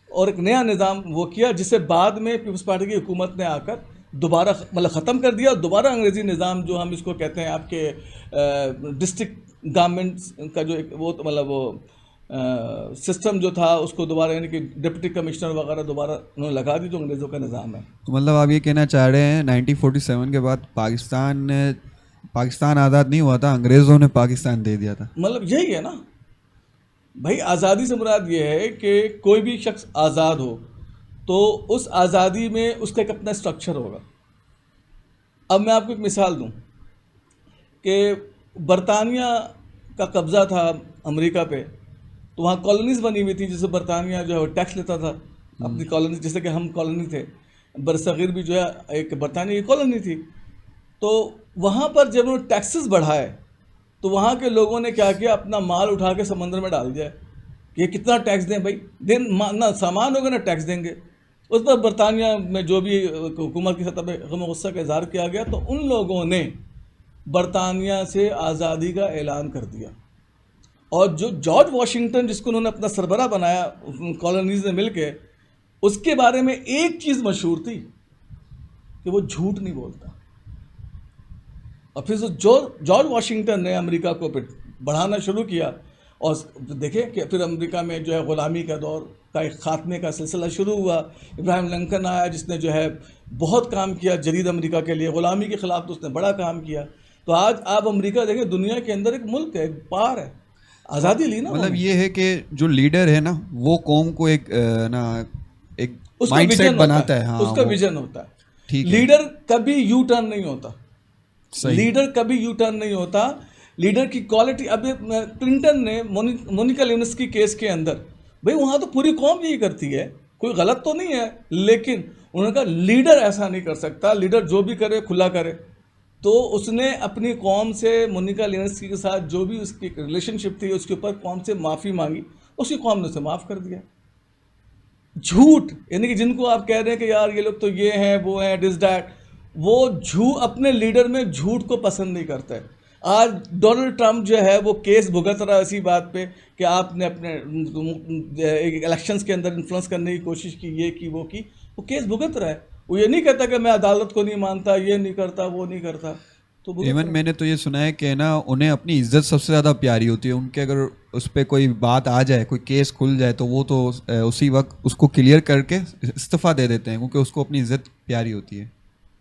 और एक नया निज़ाम वो किया, जिसे बाद में पीपल्स पार्टी की हुकूमत ने आकर दोबारा मतलब ख़त्म कर दिया। दोबारा अंग्रेज़ी निज़ाम जो हम इसको कहते हैं आपके डिस्ट्रिक्ट गवर्नमेंट का जो एक वो मतलब वो सिस्टम जो था उसको दोबारा, यानी कि डिप्टी कमिश्नर वगैरह दोबारा उन्होंने लगा दी, जो अंग्रेज़ों का निज़ाम है। तो मतलब आप ये कहना चाह रहे हैं 1947 के बाद पाकिस्तान आज़ाद नहीं हुआ था, अंग्रेज़ों ने पाकिस्तान दे दिया था। मतलब यही है ना भाई, आज़ादी से मुराद ये है कि कोई भी शख्स आज़ाद हो तो उस आज़ादी में उसका एक अपना स्ट्रक्चर होगा। अब मैं आपको एक मिसाल दूं कि बरतानिया का कब्ज़ा था अमेरिका पे, तो वहाँ कॉलोनीज़ बनी हुई थी, जिससे बरतानिया जो है वो टैक्स लेता था अपनी कॉलोनी, जैसे कि हम कॉलोनी थे, बरसगीर भी जो है एक बरतानिया की कॉलोनी थी। तो वहाँ पर जब उन्होंने टैक्सेस बढ़ाए तो वहाँ के लोगों ने क्या किया, अपना माल उठा के समंदर में डाल दिया कि ये कितना टैक्स दें भाई, ना सामान होगा ना टैक्स देंगे। उस पर बरतानिया में जो भी हुकूमत की सतह पर गम गुस्सा का इज़हार किया गया, तो उन लोगों ने बरतानिया से आज़ादी का ऐलान कर दिया। और जो जॉर्ज वाशिंगटन, जिसको उन्होंने अपना सरबरा बनाया कॉलोनीज़ में मिल के, उसके बारे में एक चीज़ मशहूर थी कि वो झूठ नहीं बोलता। और फिर जॉर्ज वाशिंगटन ने अमेरिका को बढ़ाना शुरू किया, और देखें कि फिर अमेरिका में जो है ग़ुलामी का दौर का एक ख़ात्मे का सिलसिला शुरू हुआ। इब्राहिम लिंकन आया, जिसने जो है बहुत काम किया जदीद अमेरिका के लिए, ग़ुलामी के ख़िलाफ़ तो उसने बड़ा काम किया। तो आज आप अमेरिका देखें, दुनिया के अंदर एक मुल्क है, एक पार है, आज़ादी ली ना। मतलब ये है कि जो लीडर है ना वो कौम को एक माइंडसेट बनाता है। हाँ, उसका विजन होता है। ठीक है। लीडर कभी यू टर्न नहीं होता, सही। लीडर कभी यू टर्न नहीं होता। लीडर की क्वालिटी, अब क्लिंटन ने मोनिका लेविन्स्की केस के अंदर, भाई वहाँ तो पूरी कौम यही करती है, कोई गलत तो नहीं है, लेकिन उन्होंने कहा लीडर ऐसा नहीं कर सकता, लीडर जो भी करे खुला करे। तो उसने अपनी कौम से, मोनिका लेविन्स्की के साथ जो भी उसकी रिलेशनशिप थी उसके ऊपर कौम से माफ़ी मांगी, उसकी कौम ने उसे माफ़ कर दिया। झूठ, यानी कि जिनको आप कह रहे हैं कि यार ये लोग तो ये हैं वो हैं दिस डैट, वो झूठ अपने लीडर में झूठ को पसंद नहीं करता है। आज डोनाल्ड ट्रंप जो है वो केस भुगत रहा है इसी बात पे कि आपने अपने इलेक्शंस के अंदर इन्फ्लुएंस करने की कोशिश की, ये की वो की, वो केस भुगत रहा है। वो ये नहीं कहता कि मैं अदालत को नहीं मानता, ये नहीं करता, वो नहीं करता। तो इवन मैंने तो ये सुना है कि ना उन्हें अपनी इज्जत सबसे ज़्यादा प्यारी होती है। उनके अगर उस पर कोई बात आ जाए, कोई केस खुल जाए, तो वो तो उसी वक्त उसको क्लियर करके इस्तीफ़ा दे देते हैं, क्योंकि उसको अपनी इज्जत प्यारी होती है।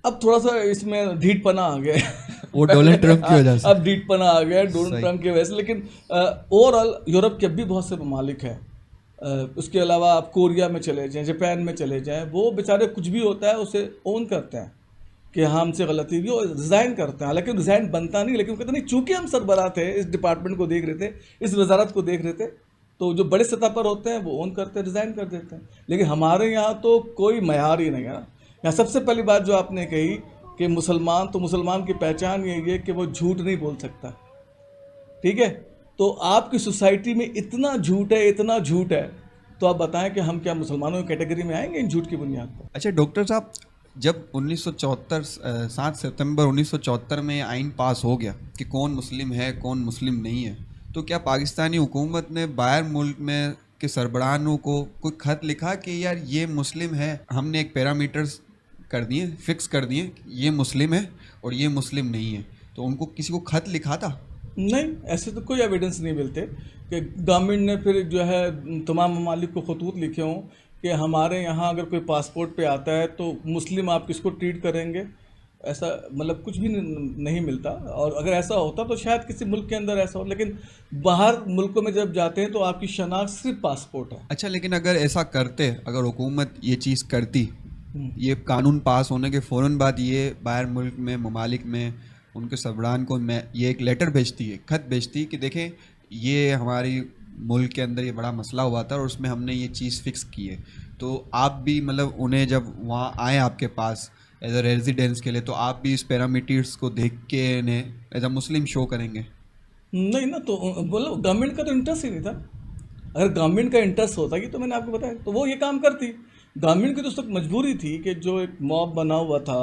अब थोड़ा सा इसमें ढीठपना आ गया वो डोनाल्ड ट्रंप की वजह से। अब ढीठपना आ गया डोनाल्ड ट्रंप की वजह से। लेकिन ओवरऑल यूरोप के भी बहुत से ममालिक हैं, उसके अलावा आप कोरिया में चले जाएं, जापान में चले जाएं, वो बेचारे कुछ भी होता है उसे ओन करते हैं कि हाँ हमसे गलती हुई, और रिज़ाइन करते हैं। हालांकि रिज़ाइन बनता नहीं, लेकिन कहते नहीं चूँकि हम सरबराह थे, इस डिपार्टमेंट को देख रहे थे, इस वजारत को देख रहे थे, तो जो बड़े सतह पर होते हैं वो ओन करते हैं, रिज़ाइन कर देते हैं। लेकिन हमारे यहाँ तो कोई मयार ही नहीं है ना। यहाँ सबसे पहली बात जो आपने कही कि मुसलमान, तो मुसलमान की पहचान यही है कि वो झूठ नहीं बोल सकता, ठीक है। तो आपकी सोसाइटी में इतना झूठ है, इतना झूठ है, तो आप बताएं कि हम क्या मुसलमानों की कैटेगरी में आएंगे इन झूठ की बुनियाद पर? अच्छा डॉक्टर साहब, जब 7 सितंबर 1974 में आइन पास हो गया कि कौन मुस्लिम है कौन मुस्लिम नहीं है, तो क्या पाकिस्तानी हुकूमत ने बाहर मुल्क में के सरबराहों को कोई खत लिखा कि यार ये मुस्लिम है, हमने एक पैरामीटर्स कर दिए, फिक्स कर दिए, ये मुस्लिम है और ये मुस्लिम नहीं है, तो उनको किसी को खत लिखा था? नहीं, ऐसे तो कोई एविडेंस नहीं मिलते कि गवर्नमेंट ने फिर जो है तमाम ममालिक को खतूत लिखे हों कि हमारे यहाँ अगर कोई पासपोर्ट पे आता है तो मुस्लिम आप किसको ट्रीट करेंगे। ऐसा मतलब कुछ भी नहीं मिलता, और अगर ऐसा होता तो शायद किसी मुल्क के अंदर ऐसा हो, लेकिन बाहर मुल्कों में जब जाते हैं तो आपकी शनाख्त सिर्फ पासपोर्ट है। अच्छा, लेकिन अगर ऐसा करते, अगर हुकूमत ये चीज़ करती, ये कानून पास होने के फ़ौरन बाद ये बाहर मुल्क में ममालिक में उनके सरबराहान को मैं ये एक लेटर भेजती है, खत भेजती कि देखें ये हमारी मुल्क के अंदर ये बड़ा मसला हुआ था और उसमें हमने ये चीज़ फिक्स की है, तो आप भी मतलब उन्हें जब वहाँ आए आपके पास एज अ रेजिडेंस के लिए, तो आप भी इस पैरामीटर्स को देख के इन्हें एज अ मुस्लिम शो करेंगे? नहीं ना, तो बोलो गवर्नमेंट का तो इंटरेस्ट ही नहीं था। अगर गवर्नमेंट का इंटरेस्ट होता कि तो मैंने आपको बताया तो वो ये काम करती, गवर्नमेंट की तो उस वक्त मजबूरी थी कि जो एक मॉब बना हुआ था,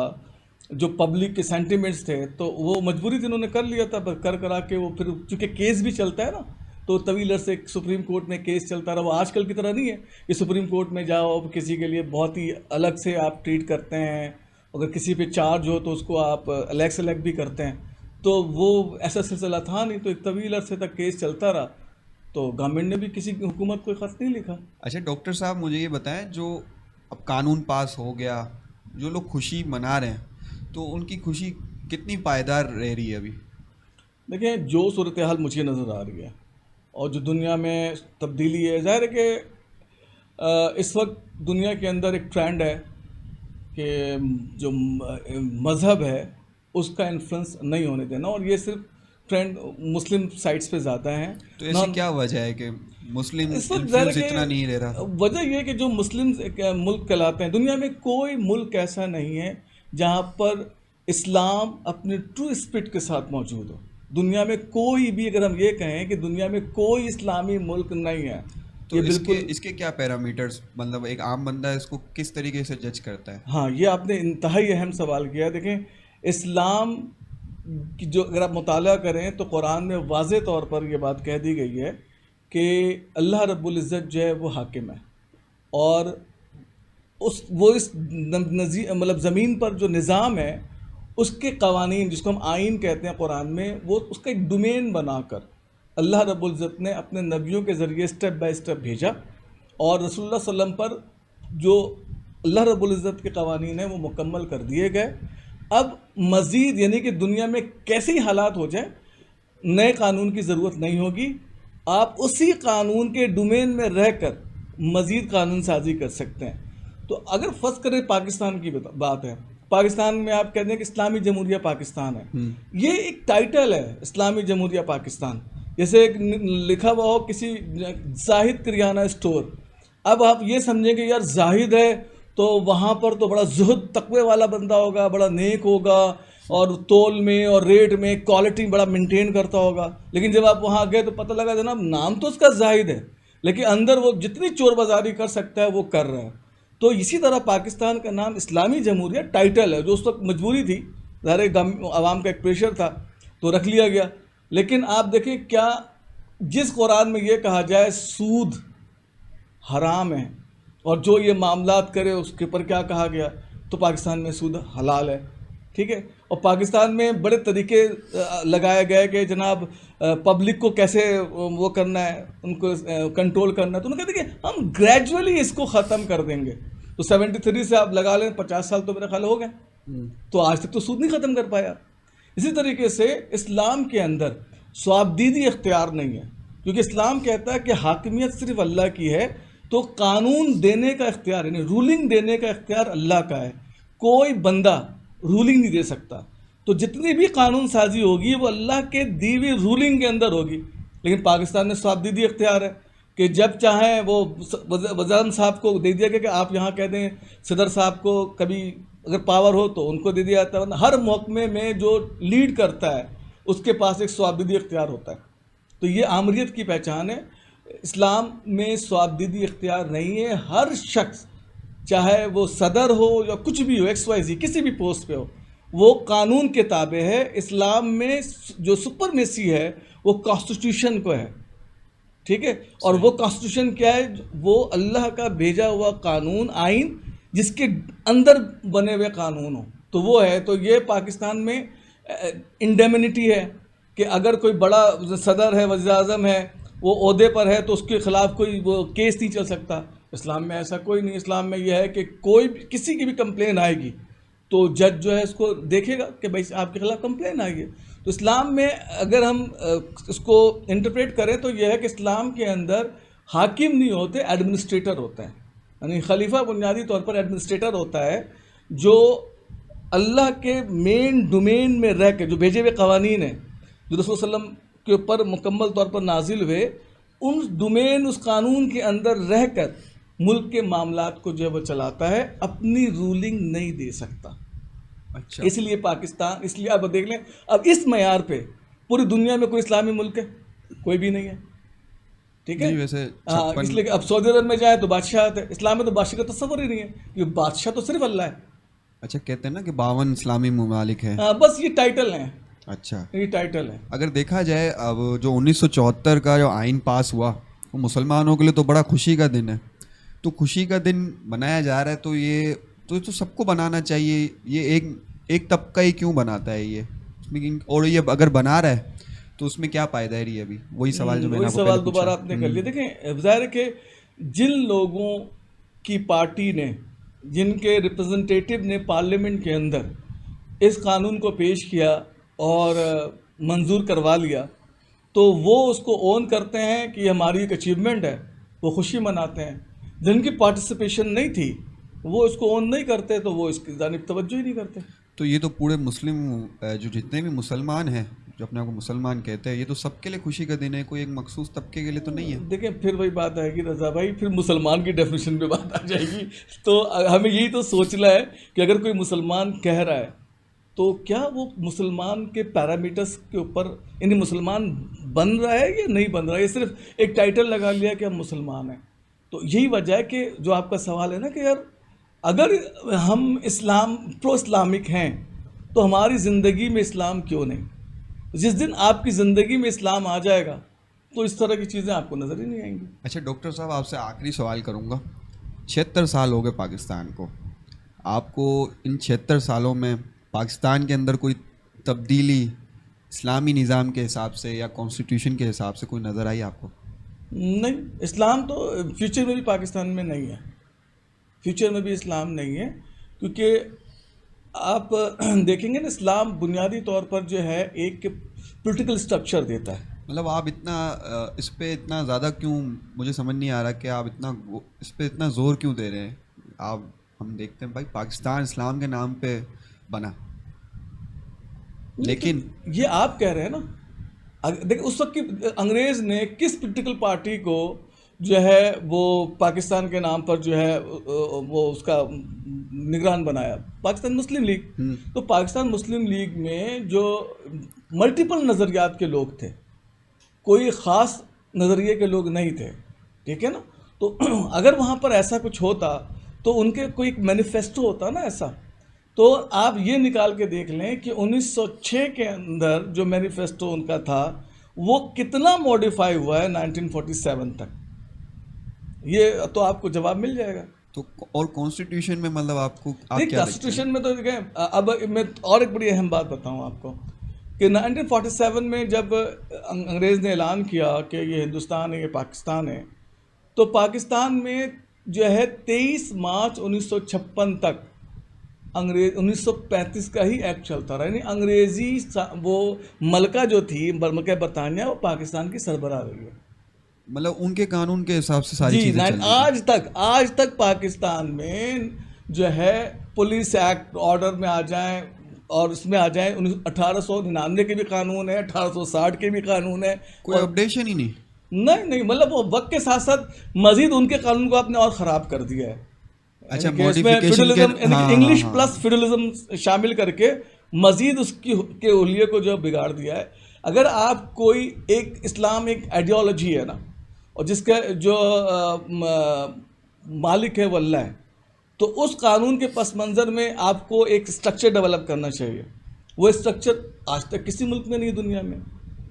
जो पब्लिक के सेंटिमेंट्स थे, तो वो मजबूरी थी, उन्होंने कर लिया था। पर कर करा के वो फिर चूंकि केस भी चलता है ना, तो तवील अरसे सुप्रीम कोर्ट में केस चलता रहा। वो आजकल की तरह नहीं है कि सुप्रीम कोर्ट में जाओ, किसी के लिए बहुत ही अलग से आप ट्रीट करते हैं, अगर किसी पे चार्ज हो तो उसको आप अलग से अलग भी करते हैं। तो वो ऐसा सिलसिला था नहीं, तो एक तवील अरसे तक केस चलता रहा। तो गवर्नमेंट ने भी किसी की हुकूमत को खत नहीं लिखा। अच्छा डॉक्टर साहब, मुझे ये बताएं, जो अब कानून पास हो गया, जो लोग खुशी मना रहे हैं, तो उनकी खुशी कितनी पायदार रह रही है अभी? देखिए, जो सूरत हाल मुझे नज़र आ रही है और जो दुनिया में तब्दीली है, ज़ाहिर है कि इस वक्त दुनिया के अंदर एक ट्रेंड है कि जो मज़हब है उसका इन्फ्लुएंस नहीं होने देना, और ये सिर्फ ट्रेंड मुस्लिम साइट्स पे ज़्यादा है। तो ऐसी क्या वजह है कि मुस्लिम इस वक्त इन्फ्लुएंस इतना नहीं ले रहा? वजह यह है कि जो मुस्लिम मुल्क कहलाते हैं, दुनिया में कोई मुल्क ऐसा नहीं है जहाँ पर इस्लाम अपने ट्रू स्पिरिट के साथ मौजूद हो। दुनिया में कोई भी, अगर हम ये कहें कि दुनिया में कोई इस्लामी मुल्क नहीं है, तो ये इसके क्या पैरामीटर्स, मतलब एक आम बंदा इसको किस तरीके से जज करता है? हाँ, ये आपने इंतहाई अहम सवाल किया है। देखें, इस्लाम की जो अगर आप मुताला करें तो कुरान में वाज़े तौर पर यह बात कह दी गई है कि अल्लाह रब्बुल इज़्ज़त जो है वो हाकिम है, और इस मतलब ज़मीन पर जो निज़ाम है उसके कवानीन, जिसको हम आइन कहते हैं कुरान में, वो उसका एक डोमेन बनाकर अल्लाह रब्बुल इज़्ज़त ने अपने नबियों के ज़रिए स्टेप बाय स्टेप भेजा, और रसूलुल्लाह सल्लम पर जो अल्लाह रब्बुल इज़्ज़त के कवानीन हैं वो मुकम्मल कर दिए गए। अब मज़ीद, यानी कि दुनिया में कैसे ही हालात हो जाए, नए कानून की ज़रूरत नहीं होगी। आप उसी कानून के डोमेन में रहकर मज़ीद कानून साजी कर सकते हैं। तो अगर फ़र्ज़ करें पाकिस्तान की बात है, पाकिस्तान में आप कहते हैं कि इस्लामी जमहूरिया पाकिस्तान है, ये एक टाइटल है, इस्लामी जमहूरिया पाकिस्तान, जैसे एक लिखा हुआ हो किसी जाहिद किराना स्टोर। अब आप ये समझेंगे यार जाहिद है तो वहाँ पर तो बड़ा जुहद तकवे वाला बंदा होगा, बड़ा नेक होगा, और तोल में और रेट में क्वालिटी बड़ा मेंटेन करता होगा। लेकिन जब आप वहाँ गए तो पता लगा जनाब नाम तो उसका जाहिद है, लेकिन अंदर वो जितनी चोर बाजारी कर सकता है वो कर रहा है। तो इसी तरह पाकिस्तान का नाम इस्लामी जमहूरिया टाइटल है, जो उस वक्त मजबूरी थी, ज़ाहिर आवाम का एक प्रेशर था तो रख लिया गया। लेकिन आप देखें, क्या जिस कुरान में ये कहा जाए सूद हराम है और जो ये मामलात करे उसके ऊपर क्या कहा गया, तो पाकिस्तान में सूद हलाल है, ठीक है। और पाकिस्तान में बड़े तरीके लगाए गए कि जनाब पब्लिक को कैसे वो करना है, उनको कंट्रोल करना है। तो उन्होंने कहते कि हम ग्रेजुअली इसको ख़त्म कर देंगे। तो 73 से आप लगा लें 50 साल तो मेरा ख्याल हो गए, तो आज तक तो सूद नहीं ख़त्म कर पाया। इसी तरीके से इस्लाम के अंदर स्वाबदीदी इख्तियार नहीं है, क्योंकि इस्लाम कहता है कि हाकिमियत सिर्फ अल्लाह की है, तो कानून देने का इख्तियार, यानी रूलिंग देने का इख्तियार अल्लाह का है, कोई बंदा रूलिंग नहीं दे सकता। तो जितनी भी कानून साजी होगी वो अल्लाह के दी हुई रूलिंग के अंदर होगी। लेकिन पाकिस्तान में स्वाबदीदी इख्तियार है कि जब चाहें वो वज़ीर साहब को दे दिया गया कि आप यहाँ कह दें, सदर साहब को कभी अगर पावर हो तो उनको दे दिया जाता है, हर महकमे में जो लीड करता है उसके पास एक स्वाबदीदी इख्तियार होता है। तो ये आमरीत की पहचान है। इस्लाम में स्वाबदीदी इख्तियार नहीं है। हर शख्स, चाहे वो सदर हो या कुछ भी हो, XYZ किसी भी पोस्ट पे हो, वो कानून के ताबे है। इस्लाम में जो सुपरमेसी है वो कॉन्स्टिट्यूशन को है, ठीक है। और वो कॉन्स्टिट्यूशन क्या है? वो अल्लाह का भेजा हुआ कानून, आइन, जिसके अंदर बने हुए कानून हो, तो वो है। तो ये पाकिस्तान में इंडेमिनिटी है कि अगर कोई बड़ा सदर है, वज़ीर आज़म है, वो ओहदे पर है, तो उसके ख़िलाफ़ कोई वो केस नहीं चल सकता। इस्लाम में ऐसा कोई नहीं। इस्लाम में यह है कि कोई किसी की भी कंप्लेन आएगी तो जज जो है इसको देखेगा कि भाई आपके ख़िलाफ़ कंप्लेन आई है। तो इस्लाम में अगर हम इसको इंटरप्रेट करें तो यह है कि इस्लाम के अंदर हाकिम नहीं होते, एडमिनिस्ट्रेटर होते हैं। यानी खलीफा बुनियादी तौर पर एडमिनिस्ट्रेटर होता है, जो अल्लाह के मेन डोमेन में रह के, जो भेजे हुए कवानीन हैं जो रसूल सल्लम के ऊपर मुकम्मल तौर पर नाजिल हुए, उन डोमेन, उस कानून के अंदर रहकर मुल्क के मामलात को जो है वो चलाता है, अपनी रूलिंग नहीं दे सकता। अच्छा, इसलिए पाकिस्तान, इसलिए आप देख लें, अब इस मयार पे पूरी दुनिया में कोई इस्लामी मुल्क है? कोई भी नहीं है। ठीक है। नहीं, वैसे हाँ, 56 इसलिए कि अब सऊदी अरब में जाए तो बादशाह आते हैं, इस्लाम में तो बादशाह का तस्वर ही नहीं है, क्योंकि बादशाह तो सिर्फ अल्लाह है। अच्छा, कहते हैं ना कि 52 इस्लामी ममालिक हैं। हाँ, बस ये टाइटल है, अच्छा, ये टाइटल है। अगर देखा जाए अब जो 1974 का जो आइन पास हुआ वो मुसलमानों के लिए तो बड़ा खुशी का दिन है, तो खुशी का दिन बनाया जा रहा है, तो ये तो सबको बनाना चाहिए। ये एक तबका ही क्यों बनाता है ये उसमें, और ये अगर बना रहा है तो उसमें क्या फायदा है? अभी वही सवाल जो मैंने वही आपको सवाल पहले दोबारा पूछा। आपने कर लिया। देखें, ज़ाहिर है कि जिन लोगों की पार्टी ने, जिनके रिप्रेजेंटेटिव ने पार्लियामेंट के अंदर इस कानून को पेश किया और मंजूर करवा लिया, तो वो उसको ओन करते हैं कि हमारी एक अचीवमेंट है, वो खुशी मनाते हैं। जिनकी पार्टिसिपेशन नहीं थी वो इसको ओन नहीं करते, तो वो इसकी जानिब तवज्जो ही नहीं करते। तो ये तो पूरे मुस्लिम जो जितने भी मुसलमान हैं, जो अपने आप को मुसलमान कहते हैं, ये तो सबके लिए खुशी का दिन है, कोई एक मखसूस तबके के लिए तो नहीं है। देखें, फिर वही बात आएगी रज़ा भाई, फिर मुसलमान की डेफिनेशन पे बात आ जाएगी। तो हमें यही तो सोचना है कि अगर कोई मुसलमान कह रहा है तो क्या वो मुसलमान के पैरामीटर्स के ऊपर यानी मुसलमान बन रहा है या नहीं बन रहा है, ये सिर्फ एक टाइटल लगा लिया कि हम मुसलमान हैं। तो यही वजह है कि जो आपका सवाल है ना कि यार अगर हम इस्लाम प्रो इस्लामिक हैं तो हमारी ज़िंदगी में इस्लाम क्यों नहीं? जिस दिन आपकी ज़िंदगी में इस्लाम आ जाएगा तो इस तरह की चीज़ें आपको नज़र ही नहीं आएंगी। अच्छा डॉक्टर साहब, आपसे आखिरी सवाल करूँगा। 76 साल हो गए पाकिस्तान को, आपको इन 76 सालों में पाकिस्तान के अंदर कोई तब्दीली इस्लामी निज़ाम के हिसाब से या कॉन्स्टिट्यूशन के हिसाब से कोई नज़र आई आपको? नहीं, इस्लाम तो फ्यूचर में भी पाकिस्तान में नहीं है, फ्यूचर में भी इस्लाम नहीं है, क्योंकि आप देखेंगे ना, इस्लाम बुनियादी तौर पर जो है एक पॉलिटिकल स्ट्रक्चर देता है। मतलब आप इतना इस पे इतना ज़्यादा क्यों, मुझे समझ नहीं आ रहा कि आप इतना इस पे इतना ज़ोर क्यों दे रहे हैं आप? हम देखते हैं भाई पाकिस्तान इस्लाम के नाम पे बना, लेकिन ये आप कह रहे हैं ना, देखिए उस वक्त की अंग्रेज़ ने किस पॉलिटिकल पार्टी को जो है वो पाकिस्तान के नाम पर जो है वो उसका निगरान बनाया? पाकिस्तान मुस्लिम लीग। तो पाकिस्तान मुस्लिम लीग में जो मल्टीपल नज़रियात के लोग थे, कोई ख़ास नज़रिए के लोग नहीं थे, ठीक है ना। तो अगर वहाँ पर ऐसा कुछ होता तो उनके कोई एक मैनिफेस्टो होता ना ऐसा, तो आप ये निकाल के देख लें कि 1906 के अंदर जो मैनिफेस्टो उनका था वो कितना मॉडिफाई हुआ है 1947 तक, ये तो आपको जवाब मिल जाएगा। तो और कॉन्स्टिट्यूशन में मतलब आपको आप नहीं, क्या कॉन्स्टिट्यूशन में तो देखें, अब मैं और एक बड़ी अहम बात बताऊं आपको कि 1947 में जब अंग्रेज़ ने ऐलान किया कि ये हिंदुस्तान है, ये पाकिस्तान है, तो पाकिस्तान में जो है 23 मार्च 1956 तक अंग्रेज 1935 का ही एक्ट चलता रहा, यानी अंग्रेज़ी वो मलका जो थी, मलका बरतानिया, वो पाकिस्तान की सरबराह रही है। मतलब उनके कानून के हिसाब से सारी चीज़ें चल रही हैं। आज तक पाकिस्तान में जो है पुलिस एक्ट ऑर्डर में आ जाएं और इसमें आ जाएं, 1899 के भी कानून है, 1860 के भी कानून है, कोई अपडेशन ही नहीं। नहीं, मतलब वो वक्त के साथ साथ मजीद उनके कानून को आपने और ख़राब कर दिया है। अच्छा, मॉडिफिकेशन इंग्लिश प्लस फेडरलिज्म शामिल करके मजीद उसकी के उलिये को जो बिगाड़ दिया है। अगर आप कोई एक इस्लाम एक आइडियोलॉजी है ना, और जिसका जो मालिक है वो अल्लाह है, तो उस कानून के पस मंज़र में आपको एक स्ट्रक्चर डेवलप करना चाहिए। वो स्ट्रक्चर आज तक किसी मुल्क में नहीं दुनिया में।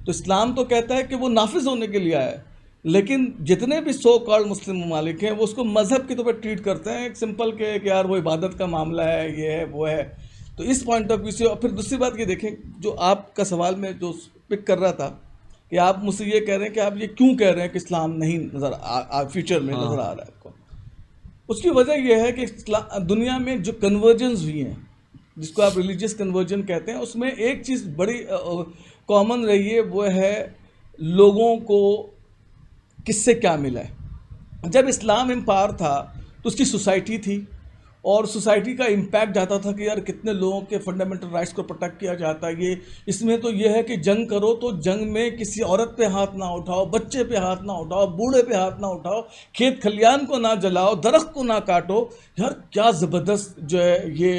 तो इस्लाम तो कहता है कि वो नाफिज होने के लिए आया है, लेकिन जितने भी सो कॉल्ड मुस्लिम ममालिक हैं वो उसको मज़हब के तौर पर ट्रीट करते हैं, एक सिंपल के कि यार वो इबादत का मामला है, ये है वो है। तो इस पॉइंट ऑफ व्यू से, और फिर दूसरी बात ये देखें, जो आपका सवाल में जो पिक कर रहा था कि आप मुझसे ये कह रहे हैं कि आप ये क्यों कह रहे हैं कि इस्लाम नहीं नज़र फ्यूचर में नज़र आ रहा है आपको। उसकी वजह यह है कि दुनिया में जो कन्वर्जेंस हुई हैं, जिसको आप रिलीजियस कन्वर्जन कहते हैं, उसमें एक चीज़ बड़ी कॉमन रही है, वो है लोगों को किससे क्या मिला है। जब इस्लाम एम्पायर था तो उसकी सोसाइटी थी, और सोसाइटी का इम्पैक्ट जाता था कि यार कितने लोगों के फंडामेंटल राइट्स को प्रोटेक्ट किया जाता है। ये इसमें तो ये है कि जंग करो तो जंग में किसी औरत पे हाथ ना उठाओ, बच्चे पे हाथ ना उठाओ, बूढ़े पे हाथ ना उठाओ, खेत खलियान को ना जलाओ, दरख्त को ना काटो। यार क्या ज़बरदस्त जो है ये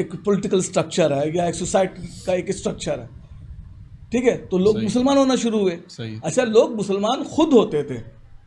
एक पॉलिटिकल स्ट्रक्चर है या एक सोसाइटी का एक स्ट्रक्चर है। ठीक है, तो लोग मुसलमान होना शुरू हुए। सही। अच्छा, लोग मुसलमान खुद होते थे,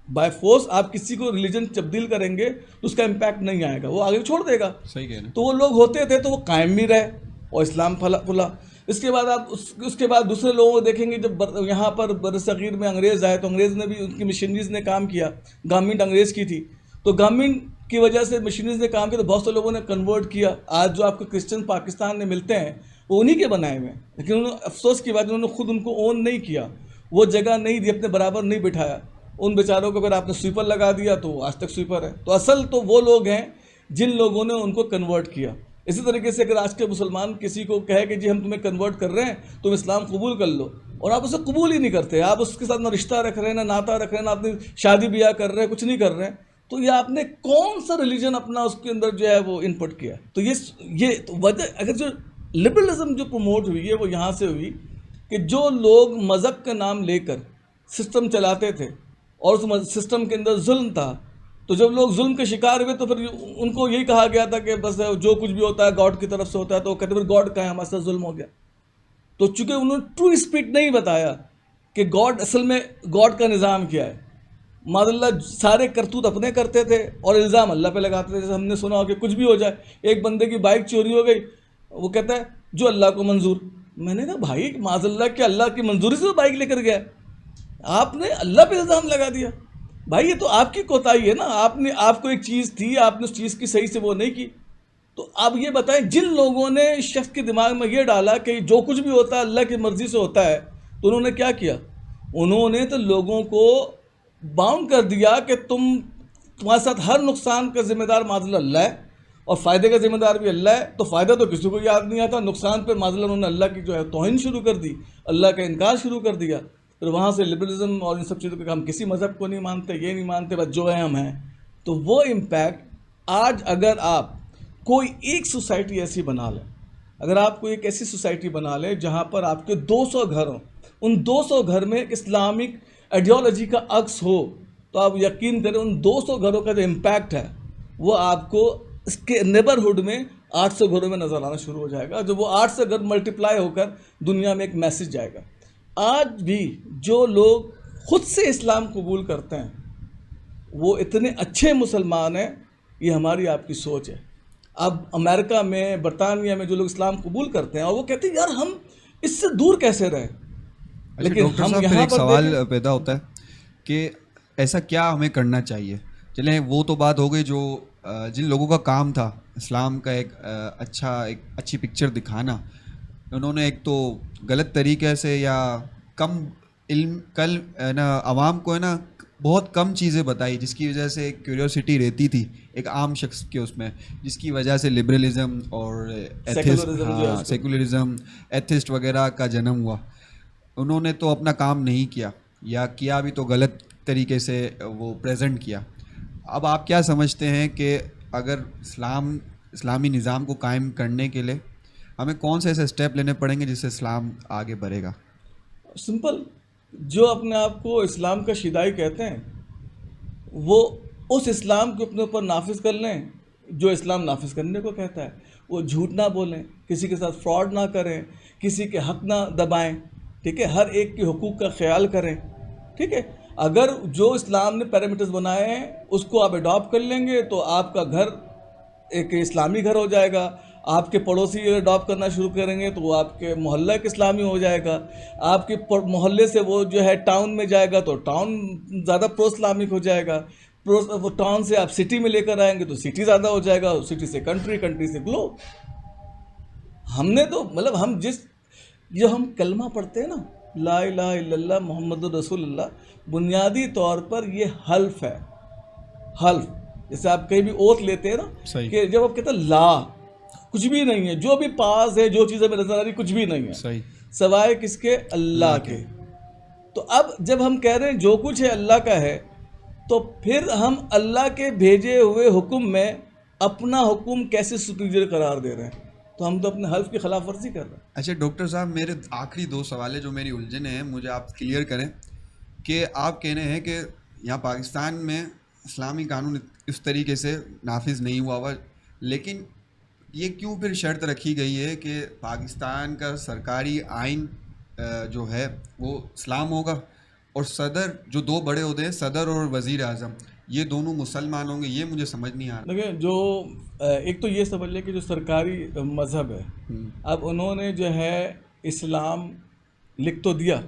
बाय फोर्स आप किसी को रिलीजन तब्दील करेंगे तो उसका इम्पैक्ट नहीं आएगा, वो आगे छोड़ देगा। सही कह रहे हैं। तो वो लोग होते थे तो वो कायम भी रहे और इस्लाम फुला। इसके बाद आप उसके बाद दूसरे लोगों को देखेंगे, जब यहाँ पर बरसगीर में अंग्रेज़ आए तो अंग्रेज़ ने भी, उनकी मशीनरीज ने काम किया, गवर्नमेंट अंग्रेज़ की थी, तो गवर्नमेंट की वजह से मशीनरीज ने काम किया तो बहुत से लोगों ने कन्वर्ट किया। आज जो आपको क्रिश्चियन पाकिस्तान में मिलते हैं वो उन्हीं के बनाए हुए हैं, लेकिन उन्होंने अफसोस की बात, उन्होंने खुद उनको ओन नहीं किया, वो जगह नहीं दी, अपने बराबर नहीं बिठाया। उन बेचारों को अगर आपने स्वीपर लगा दिया तो आज तक स्वीपर है। तो असल तो वो लोग हैं जिन लोगों ने उनको कन्वर्ट किया। इसी तरीके से अगर आज के मुसलमान किसी को कहे कि जी हम तुम्हें कन्वर्ट कर रहे हैं, तुम इस्लाम कबूल कर लो, और आप उसे कबूल ही नहीं करते, आप उसके साथ ना रिश्ता रख रहे हैं, ना नाता रख रहे हैं, ना अपनी शादी ब्याह कर रहे हैं, कुछ नहीं कर रहे हैं, तो ये आपने कौन सा रिलीजन अपना उसके अंदर जो है वो इनपुट किया। तो ये तो वजह, अगर जो लिबरलिज्म जो प्रमोट हुई है वो यहाँ से हुई कि जो लोग मज़हब का नाम लेकर सिस्टम चलाते थे और उस सिस्टम के अंदर जुल्म था, तो जब लोग जुल्म के शिकार हुए तो फिर उनको यही कहा गया था कि बस जो कुछ भी होता है गॉड की तरफ से होता है, तो वो कहते फिर गॉड का है, हमारे साथ जुल्म हो गया। तो चूँकि उन्होंने ट्रू स्पिरिट नहीं बताया कि गॉड असल में गॉड का निज़ाम क्या है, माज़अल्लाह सारे करतूत अपने करते थे और इल्ज़ाम अल्लाह पे लगाते थे। जैसे हमने सुना हो कि कुछ भी हो जाए, एक बंदे की बाइक चोरी हो गई, वो कहता है जो अल्लाह को मंजूर। मैंने कहा भाई माज़अल्लाह क्या अल्लाह की मंजूरी से वो बाइक लेकर गया, आपने अल्लाह पे इल्ज़ाम लगा दिया। भाई ये तो आपकी कोताही है ना, आपको एक चीज़ थी, आपने उस चीज़ की सही से वो नहीं की। तो आप ये बताएं, जिन लोगों ने इस शख्स के दिमाग में ये डाला कि जो कुछ भी होता है अल्लाह की मर्ज़ी से होता है, तो उन्होंने क्या किया, उन्होंने तो लोगों को बाउंड कर दिया कि तुम्हारे साथ हर नुकसान का जिम्मेदार माज़अल्लाह अल्लाह है और फ़ायदे का जिम्मेदार भी अल्लाह है। तो फ़ायदा तो किसी को याद नहीं आता, नुकसान पर माज़अल्लाह उन्होंने अल्लाह की जो है तौहीन शुरू कर दी, अल्लाह का इनकार शुरू कर दिया। फिर वहाँ से लिबरलिज्म और इन सब चीज़ों के, हम किसी मज़हब को नहीं मानते, ये नहीं मानते, बस जो है हम हैं। तो वो इम्पैक्ट आज अगर आप कोई एक सोसाइटी ऐसी बना लें, अगर आप कोई एक ऐसी सोसाइटी बना लें जहाँ पर आपके 200 घर हों, उन 200 घर में इस्लामिक आइडियोलॉजी का अक्स हो, तो आप यकीन करें उन 200 घरों का जो इम्पैक्ट है वो आपको इसके नेबरहुड में 800 घरों में नज़र आना शुरू हो जाएगा। जो वो 800 घर मल्टीप्लाई होकर दुनिया में एक मैसेज जाएगा। आज भी जो लोग खुद से इस्लाम कबूल करते हैं वो इतने अच्छे मुसलमान हैं, ये हमारी आपकी सोच है। अब अमेरिका में, बरतानिया में जो लोग इस्लाम कबूल करते हैं और वो कहते हैं यार हम इससे दूर कैसे रहें, लेकिन डॉक्टर हम साहब, फिर यहाँ एक पर सवाल देखें, पैदा होता है कि ऐसा क्या हमें करना चाहिए। चलें वो तो बात हो गई जो जिन लोगों का काम था इस्लाम का एक अच्छी पिक्चर दिखाना, उन्होंने एक तो गलत तरीके से या कम इल्म कल ना आवाम को है ना बहुत कम चीज़ें बताई, जिसकी वजह से एक क्यूरियोसिटी रहती थी एक आम शख्स के उसमें, जिसकी वजह से लिबरलिज्म और सेकुलरिज्म एथिस्ट वगैरह का जन्म हुआ। उन्होंने तो अपना काम नहीं किया, या किया भी तो गलत तरीके से वो प्रेजेंट किया। अब आप क्या समझते हैं कि अगर इस्लामी निज़ाम को कायम करने के लिए हमें कौन से ऐसे स्टेप लेने पड़ेंगे जिससे इस्लाम आगे बढ़ेगा? सिंपल, जो अपने आप को इस्लाम का शिदाई कहते हैं वो उस इस्लाम को अपने ऊपर नाफिज कर लें जो इस्लाम नाफिज करने को कहता है। वो झूठ ना बोलें, किसी के साथ फ्रॉड ना करें, किसी के हक ना दबाएं, ठीक है, हर एक के हुकूक का ख्याल करें, ठीक है। अगर जो इस्लाम ने पैरामीटर्स बनाए हैं उसको आप अडॉप्ट कर लेंगे तो आपका घर एक इस्लामी घर हो जाएगा। आपके पड़ोसी अडॉप्ट करना शुरू करेंगे तो वो आपके मोहल्ला एक इस्लामी हो जाएगा। आपके मोहल्ले से वो जो है टाउन में जाएगा तो टाउन ज़्यादा प्रो इस्लामिक हो जाएगा। वो टाउन से आप सिटी में लेकर आएंगे तो सिटी ज़्यादा हो जाएगा, सिटी से कंट्री, कंट्री से ग्लोब। हमने तो मतलब जो हम कलमा पढ़ते हैं ना, ला इलाहा इल्लल्लाह मुहम्मदुर रसूलुल्लाह, बुनियादी तौर पर ये हल्फ है। हल्फ जैसे आप कहीं भी ओथ लेते हैं ना, कि जब आप कहते हैं ला, कुछ भी नहीं है, जो भी पास है, जो चीज़ें में नजर आ रही कुछ भी नहीं है सही, सवाए किसके, अल्लाह के। तो अब जब हम कह रहे हैं जो कुछ है अल्लाह का है, तो फिर हम अल्लाह के भेजे हुए हुक्म में अपना हुक्म कैसे सुपीरियर करार दे रहे हैं? तो हम तो अपने हल्फ की खिलाफ वर्जी कर रहे हैं। अच्छा डॉक्टर साहब, मेरे आखिरी 2 सवाल है जो मेरी उलझन है, मुझे आप क्लियर करें कि आप कह रहे हैं कि यहाँ पाकिस्तान में इस्लामी कानून इस तरीके से नाफिज नहीं हुआ, लेकिन ये क्यों फिर शर्त रखी गई है कि पाकिस्तान का सरकारी आइन जो है वो इस्लाम होगा, और सदर जो दो बड़े ओहदे हैं, सदर और वज़ीर आज़म, ये दोनों मुसलमान होंगे, ये मुझे समझ नहीं आ रहा। देखिए जो एक तो ये समझ लें कि जो सरकारी मज़हब है, अब उन्होंने जो है इस्लाम लिख तो दिया,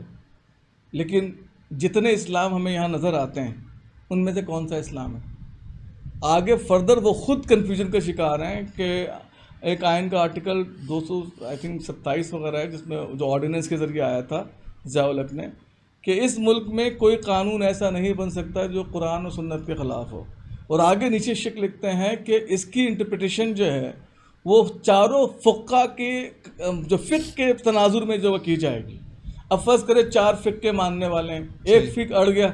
लेकिन जितने इस्लाम हमें यहाँ नज़र आते हैं उनमें से कौन सा इस्लाम है? आगे फर्दर वो खुद कन्फ्यूजन का शिकार हैं कि एक आयन का आर्टिकल 200 आई थिंक 27 वगैरह है, जिसमें जो ऑर्डिनेंस के ज़रिए आया था ज़िया-उल-हक ने, कि इस मुल्क में कोई कानून ऐसा नहीं बन सकता जो कुरान और सुन्नत के ख़िलाफ़ हो। और आगे नीचे शिक लिखते हैं कि इसकी इंटरप्रिटेशन जो है वो चारों फ़ुक़्हा के जो फ़िक़्ह के तनाजुर में जो की जाएगी। अब फर्ज करें 4 फ़िक़्ह के मानने वाले हैं, एक फ़िक़्ह अड़ गया,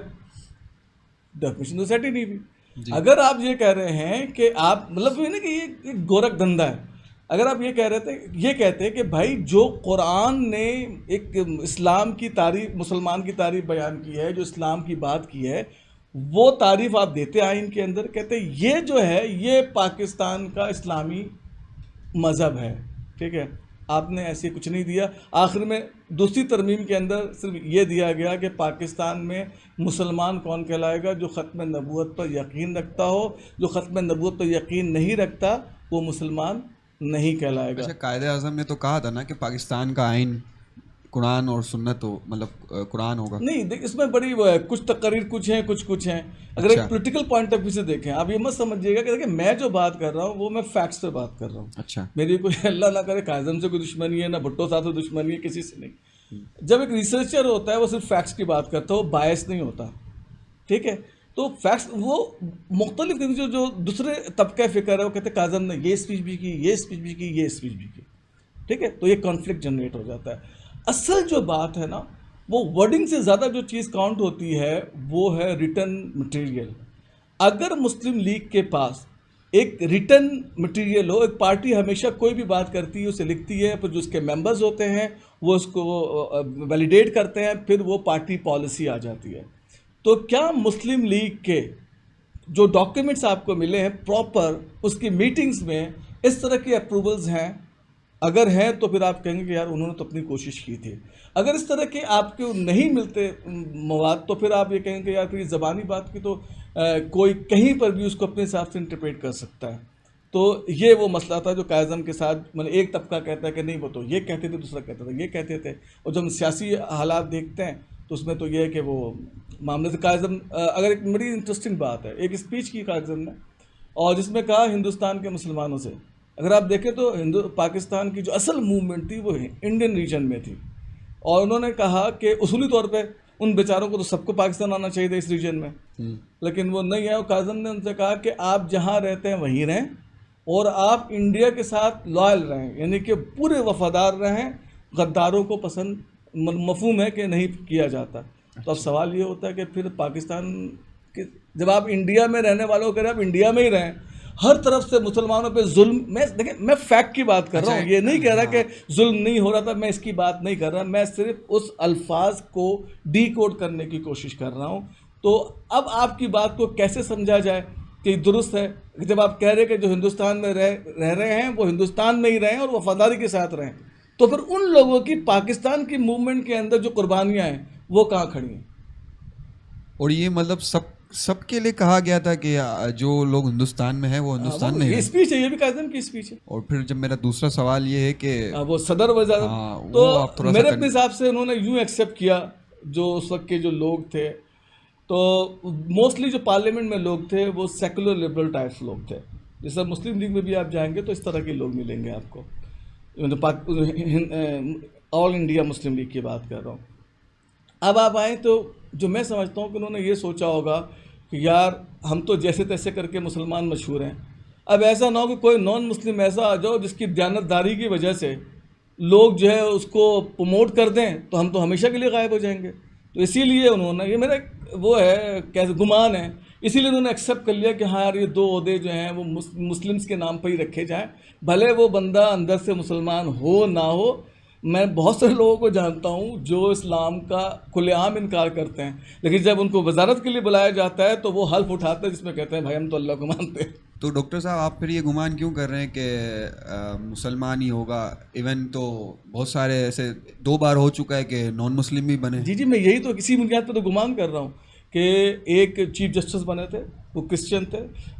डेफिनेशन तो सेट ही नहीं हुई। अगर आप ये कह रहे हैं कि आप मतलब ये ना कि ये गोरख धंधा है, अगर आप ये कहते हैं कि भाई जो कुरान ने एक इस्लाम की तारीफ, मुसलमान की तारीफ बयान की है, जो इस्लाम की बात की है, वो तारीफ आप देते आइन के अंदर, कहते ये जो है ये पाकिस्तान का इस्लामी मज़हब है, ठीक है। आपने ऐसे कुछ नहीं दिया। आखिर में दूसरी तरमीम के अंदर सिर्फ ये दिया गया कि पाकिस्तान में मुसलमान कौन कहलाएगा? जो ख़त्म नबूवत पर यकीन रखता हो। जो ख़त्म नबूवत पर यकीन नहीं रखता वो मुसलमान नहीं कहलाएगा। अच्छा, कायदे आज़म ने तो कहा था ना कि पाकिस्तान का आइन कुरान और सुन्नत हो, मतलब कुरान होगा। नहीं देख, इसमें बड़ी वो है, कुछ तकरीर कुछ हैं, कुछ हैं। अगर अच्छा। एक पॉलिटिकल पॉइंट ऑफ व्यू से देखें, आप ये मत समझिएगा कि देखिए मैं जो बात कर रहा हूँ वो मैं फैक्ट्स पे बात कर रहा हूँ। अच्छा। मेरी कोई अल्लाह ना करे कायदम से कोई दुश्मनी है, ना भुट्टो साहब से दुश्मनी है, किसी से नहीं। जब एक रिसर्चर होता है वो सिर्फ फैक्ट्स की बात करता है, वो बायस नहीं होता, ठीक है। तो फैक्ट्स वो मुख्तलिफ जो दूसरे तबका फ़िक्र है वो कहते हैं काज़म ने ये स्पीच भी की, ये स्पीच भी की, ये स्पीच भी की, ठीक है। तो ये कॉन्फ्लिक्ट जनरेट हो जाता है। असल जो बात है ना, वो वर्डिंग से ज़्यादा जो चीज़ काउंट होती है वो है रिटन मटेरियल। अगर मुस्लिम लीग के पास एक रिटन मटेरियल हो, एक पार्टी हमेशा कोई भी बात करती है उसे लिखती है, फिर जो उसके मेंबर्स होते हैं वो उसको वैलिडेट करते हैं, फिर वो पार्टी पॉलिसी आ जाती है। तो क्या मुस्लिम लीग के जो डॉक्यूमेंट्स आपको मिले हैं प्रॉपर, उसकी मीटिंग्स में इस तरह की अप्रूवल्स हैं? अगर हैं तो फिर आप कहेंगे कि यार उन्होंने तो अपनी कोशिश की थी। अगर इस तरह के आपको नहीं मिलते मवाद तो फिर आप ये कहेंगे यार फिर ज़बानी बात की तो कोई कहीं पर भी उसको अपने हिसाब से इंटरप्रेट कर सकता है। तो ये वो मसला था जो कायज़म के साथ, मतलब एक तबका कहता है कि नहीं वो तो ये कहते थे, दूसरा कहता था ये कहते थे। और जब हम सियासी हालात देखते हैं तो उसमें तो ये है कि वो मामले से कायज़म, अगर एक बड़ी इंटरेस्टिंग बात है, एक स्पीच की कायज़म ने और जिसमें कहा हिंदुस्तान के मुसलमानों से, अगर आप देखें तो पाकिस्तान की जो असल मूवमेंट थी वो इंडियन रीजन में थी, और उन्होंने कहा कि उसूली तौर पे उन बेचारों को तो सबको पाकिस्तान आना चाहिए था इस रीजन में, लेकिन वो नहीं है। और काज़म ने उनसे कहा कि आप जहाँ रहते हैं वहीं रहें और आप इंडिया के साथ लॉयल रहें, यानी कि पूरे वफादार रहें, गद्दारों को पसंद मफहूम है कि नहीं किया जाता। तो अब सवाल ये होता है कि फिर पाकिस्तान के, जब आप इंडिया में रहने वालों को कह रहे हैं आप इंडिया में ही रहें, हर तरफ से मुसलमानों पे जुल्म, मैं फैक्ट की बात कर रहा हूँ, ये नहीं कह रहा कि जुल्म नहीं हो रहा था, मैं इसकी बात नहीं कर रहा, मैं सिर्फ उस अल्फाज को डीकोड करने की कोशिश कर रहा हूँ। तो अब आपकी बात को कैसे समझा जाए कि दुरुस्त है? जब आप कह रहे हैं कि जो हिंदुस्तान में रह रहे हैं वो हिंदुस्तान में ही रहें और वफादारी के साथ रहें, तो फिर उन लोगों की पाकिस्तान की मूवमेंट के अंदर जो कुर्बानियाँ हैं वो कहाँ खड़ी हैं? और ये मतलब सबके लिए कहा गया था कि जो लोग हिंदुस्तान में हैं वो हिंदुस्तान में ये स्पीच है, ये भी कायज़म की स्पीच है। और फिर जब मेरा दूसरा सवाल ये है कि वो सदर वज़ीर, तो मेरे अपने हिसाब से उन्होंने यूँ एक्सेप्ट किया जो उस वक्त के जो लोग थे, तो मोस्टली जो पार्लियामेंट में लोग थे वो सेकुलर लिबरल टाइप्स लोग थे। जैसे मुस्लिम लीग में भी आप जाएंगे तो इस तरह के लोग मिलेंगे आपको, ऑल इंडिया मुस्लिम लीग की बात कर रहा हूँ। अब आप आएँ तो जो मैं समझता हूँ कि उन्होंने ये सोचा होगा कि यार हम तो जैसे तैसे करके मुसलमान मशहूर हैं, अब ऐसा ना हो कि कोई नॉन मुस्लिम ऐसा आ जाओ जिसकी दयानतदारी की वजह से लोग जो है उसको प्रमोट कर दें, तो हम तो हमेशा के लिए गायब हो जाएंगे। तो इसीलिए उन्होंने, ये मेरा वो है कैसे गुमान है, इसीलिए उन्होंने एक्सेप्ट कर लिया कि हाँ यार ये 2 ओहदे जो हैं वो मुस्लिम्स के नाम पर ही रखे जाएँ, भले वो बंदा अंदर से मुसलमान हो ना हो, मैं बहुत सारे लोगों को जानता हूँ जो इस्लाम का खुलेआम इनकार करते हैं, लेकिन जब उनको वजारत के लिए बुलाया जाता है तो वो हल्फ उठाते हैं जिसमें कहते हैं भाई हम तो अल्लाह को मानते हैं। तो डॉक्टर साहब आप फिर ये गुमान क्यों कर रहे हैं कि मुसलमान ही होगा? इवन तो बहुत सारे ऐसे 2 बार हो चुका है कि नॉन मुस्लिम भी बने। जी मैं यही तो किसी बुनियाद पर तो गुमान कर रहा हूँ कि एक चीफ जस्टिस बने थे, वो क्रिश्चियन थे,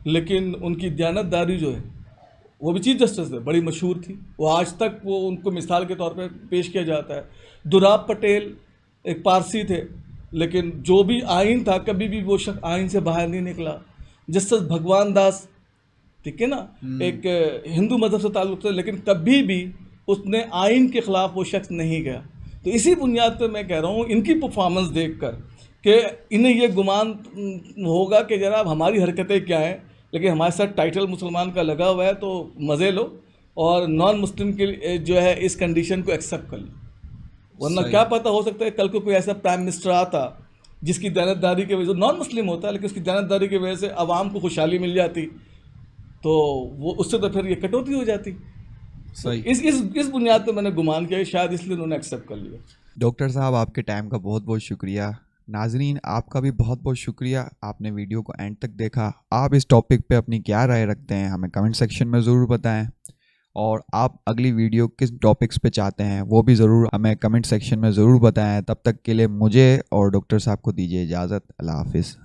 लेकिन उनकी दयानतदारी जो है, वो भी चीफ जस्टिस थे, बड़ी मशहूर थी, वो आज तक वो उनको मिसाल के तौर पे पेश किया जाता है। दुराब पटेल एक पारसी थे, लेकिन जो भी आइन था कभी भी वो शख्स आइन से बाहर नहीं निकला। जस्टिस भगवान दास, ठीक है ना, एक हिंदू मजहब से ताल्लुक़ था, लेकिन कभी भी उसने आइन के ख़िलाफ़ वो शख्स नहीं गया। तो इसी बुनियाद पर मैं कह रहा हूँ इनकी परफॉर्मेंस देखकर कि इन्हें ये गुमान होगा कि जनाब हमारी हरकतें क्या हैं, लेकिन हमारे साथ टाइटल मुसलमान का लगा हुआ है तो मज़े लो और नॉन मुस्लिम के लिए जो है इस कंडीशन को एक्सेप्ट कर लो, वरना क्या पता हो सकता है कल को कोई ऐसा प्राइम मिनिस्टर आता जिसकी दयानतदारी की वजह से, नॉन मुस्लिम होता है लेकिन उसकी दयानतदारी की वजह से आवाम को खुशहाली मिल जाती, तो वो उससे तो फिर ये कटौती हो जाती। सही। इस बुनियाद पर मैंने गुमान किया, शायद इसलिए उन्होंने एक्सेप्ट कर लिया। डॉक्टर साहब आपके टाइम का बहुत बहुत शुक्रिया। नाजरीन आपका भी बहुत बहुत शुक्रिया, आपने वीडियो को एंड तक देखा। आप इस टॉपिक पे अपनी क्या राय रखते हैं हमें कमेंट सेक्शन में ज़रूर बताएं, और आप अगली वीडियो किस टॉपिक्स पे चाहते हैं वो भी ज़रूर हमें कमेंट सेक्शन में ज़रूर बताएं। तब तक के लिए मुझे और डॉक्टर साहब को दीजिए इजाज़त। अल्लाह हाफिज़।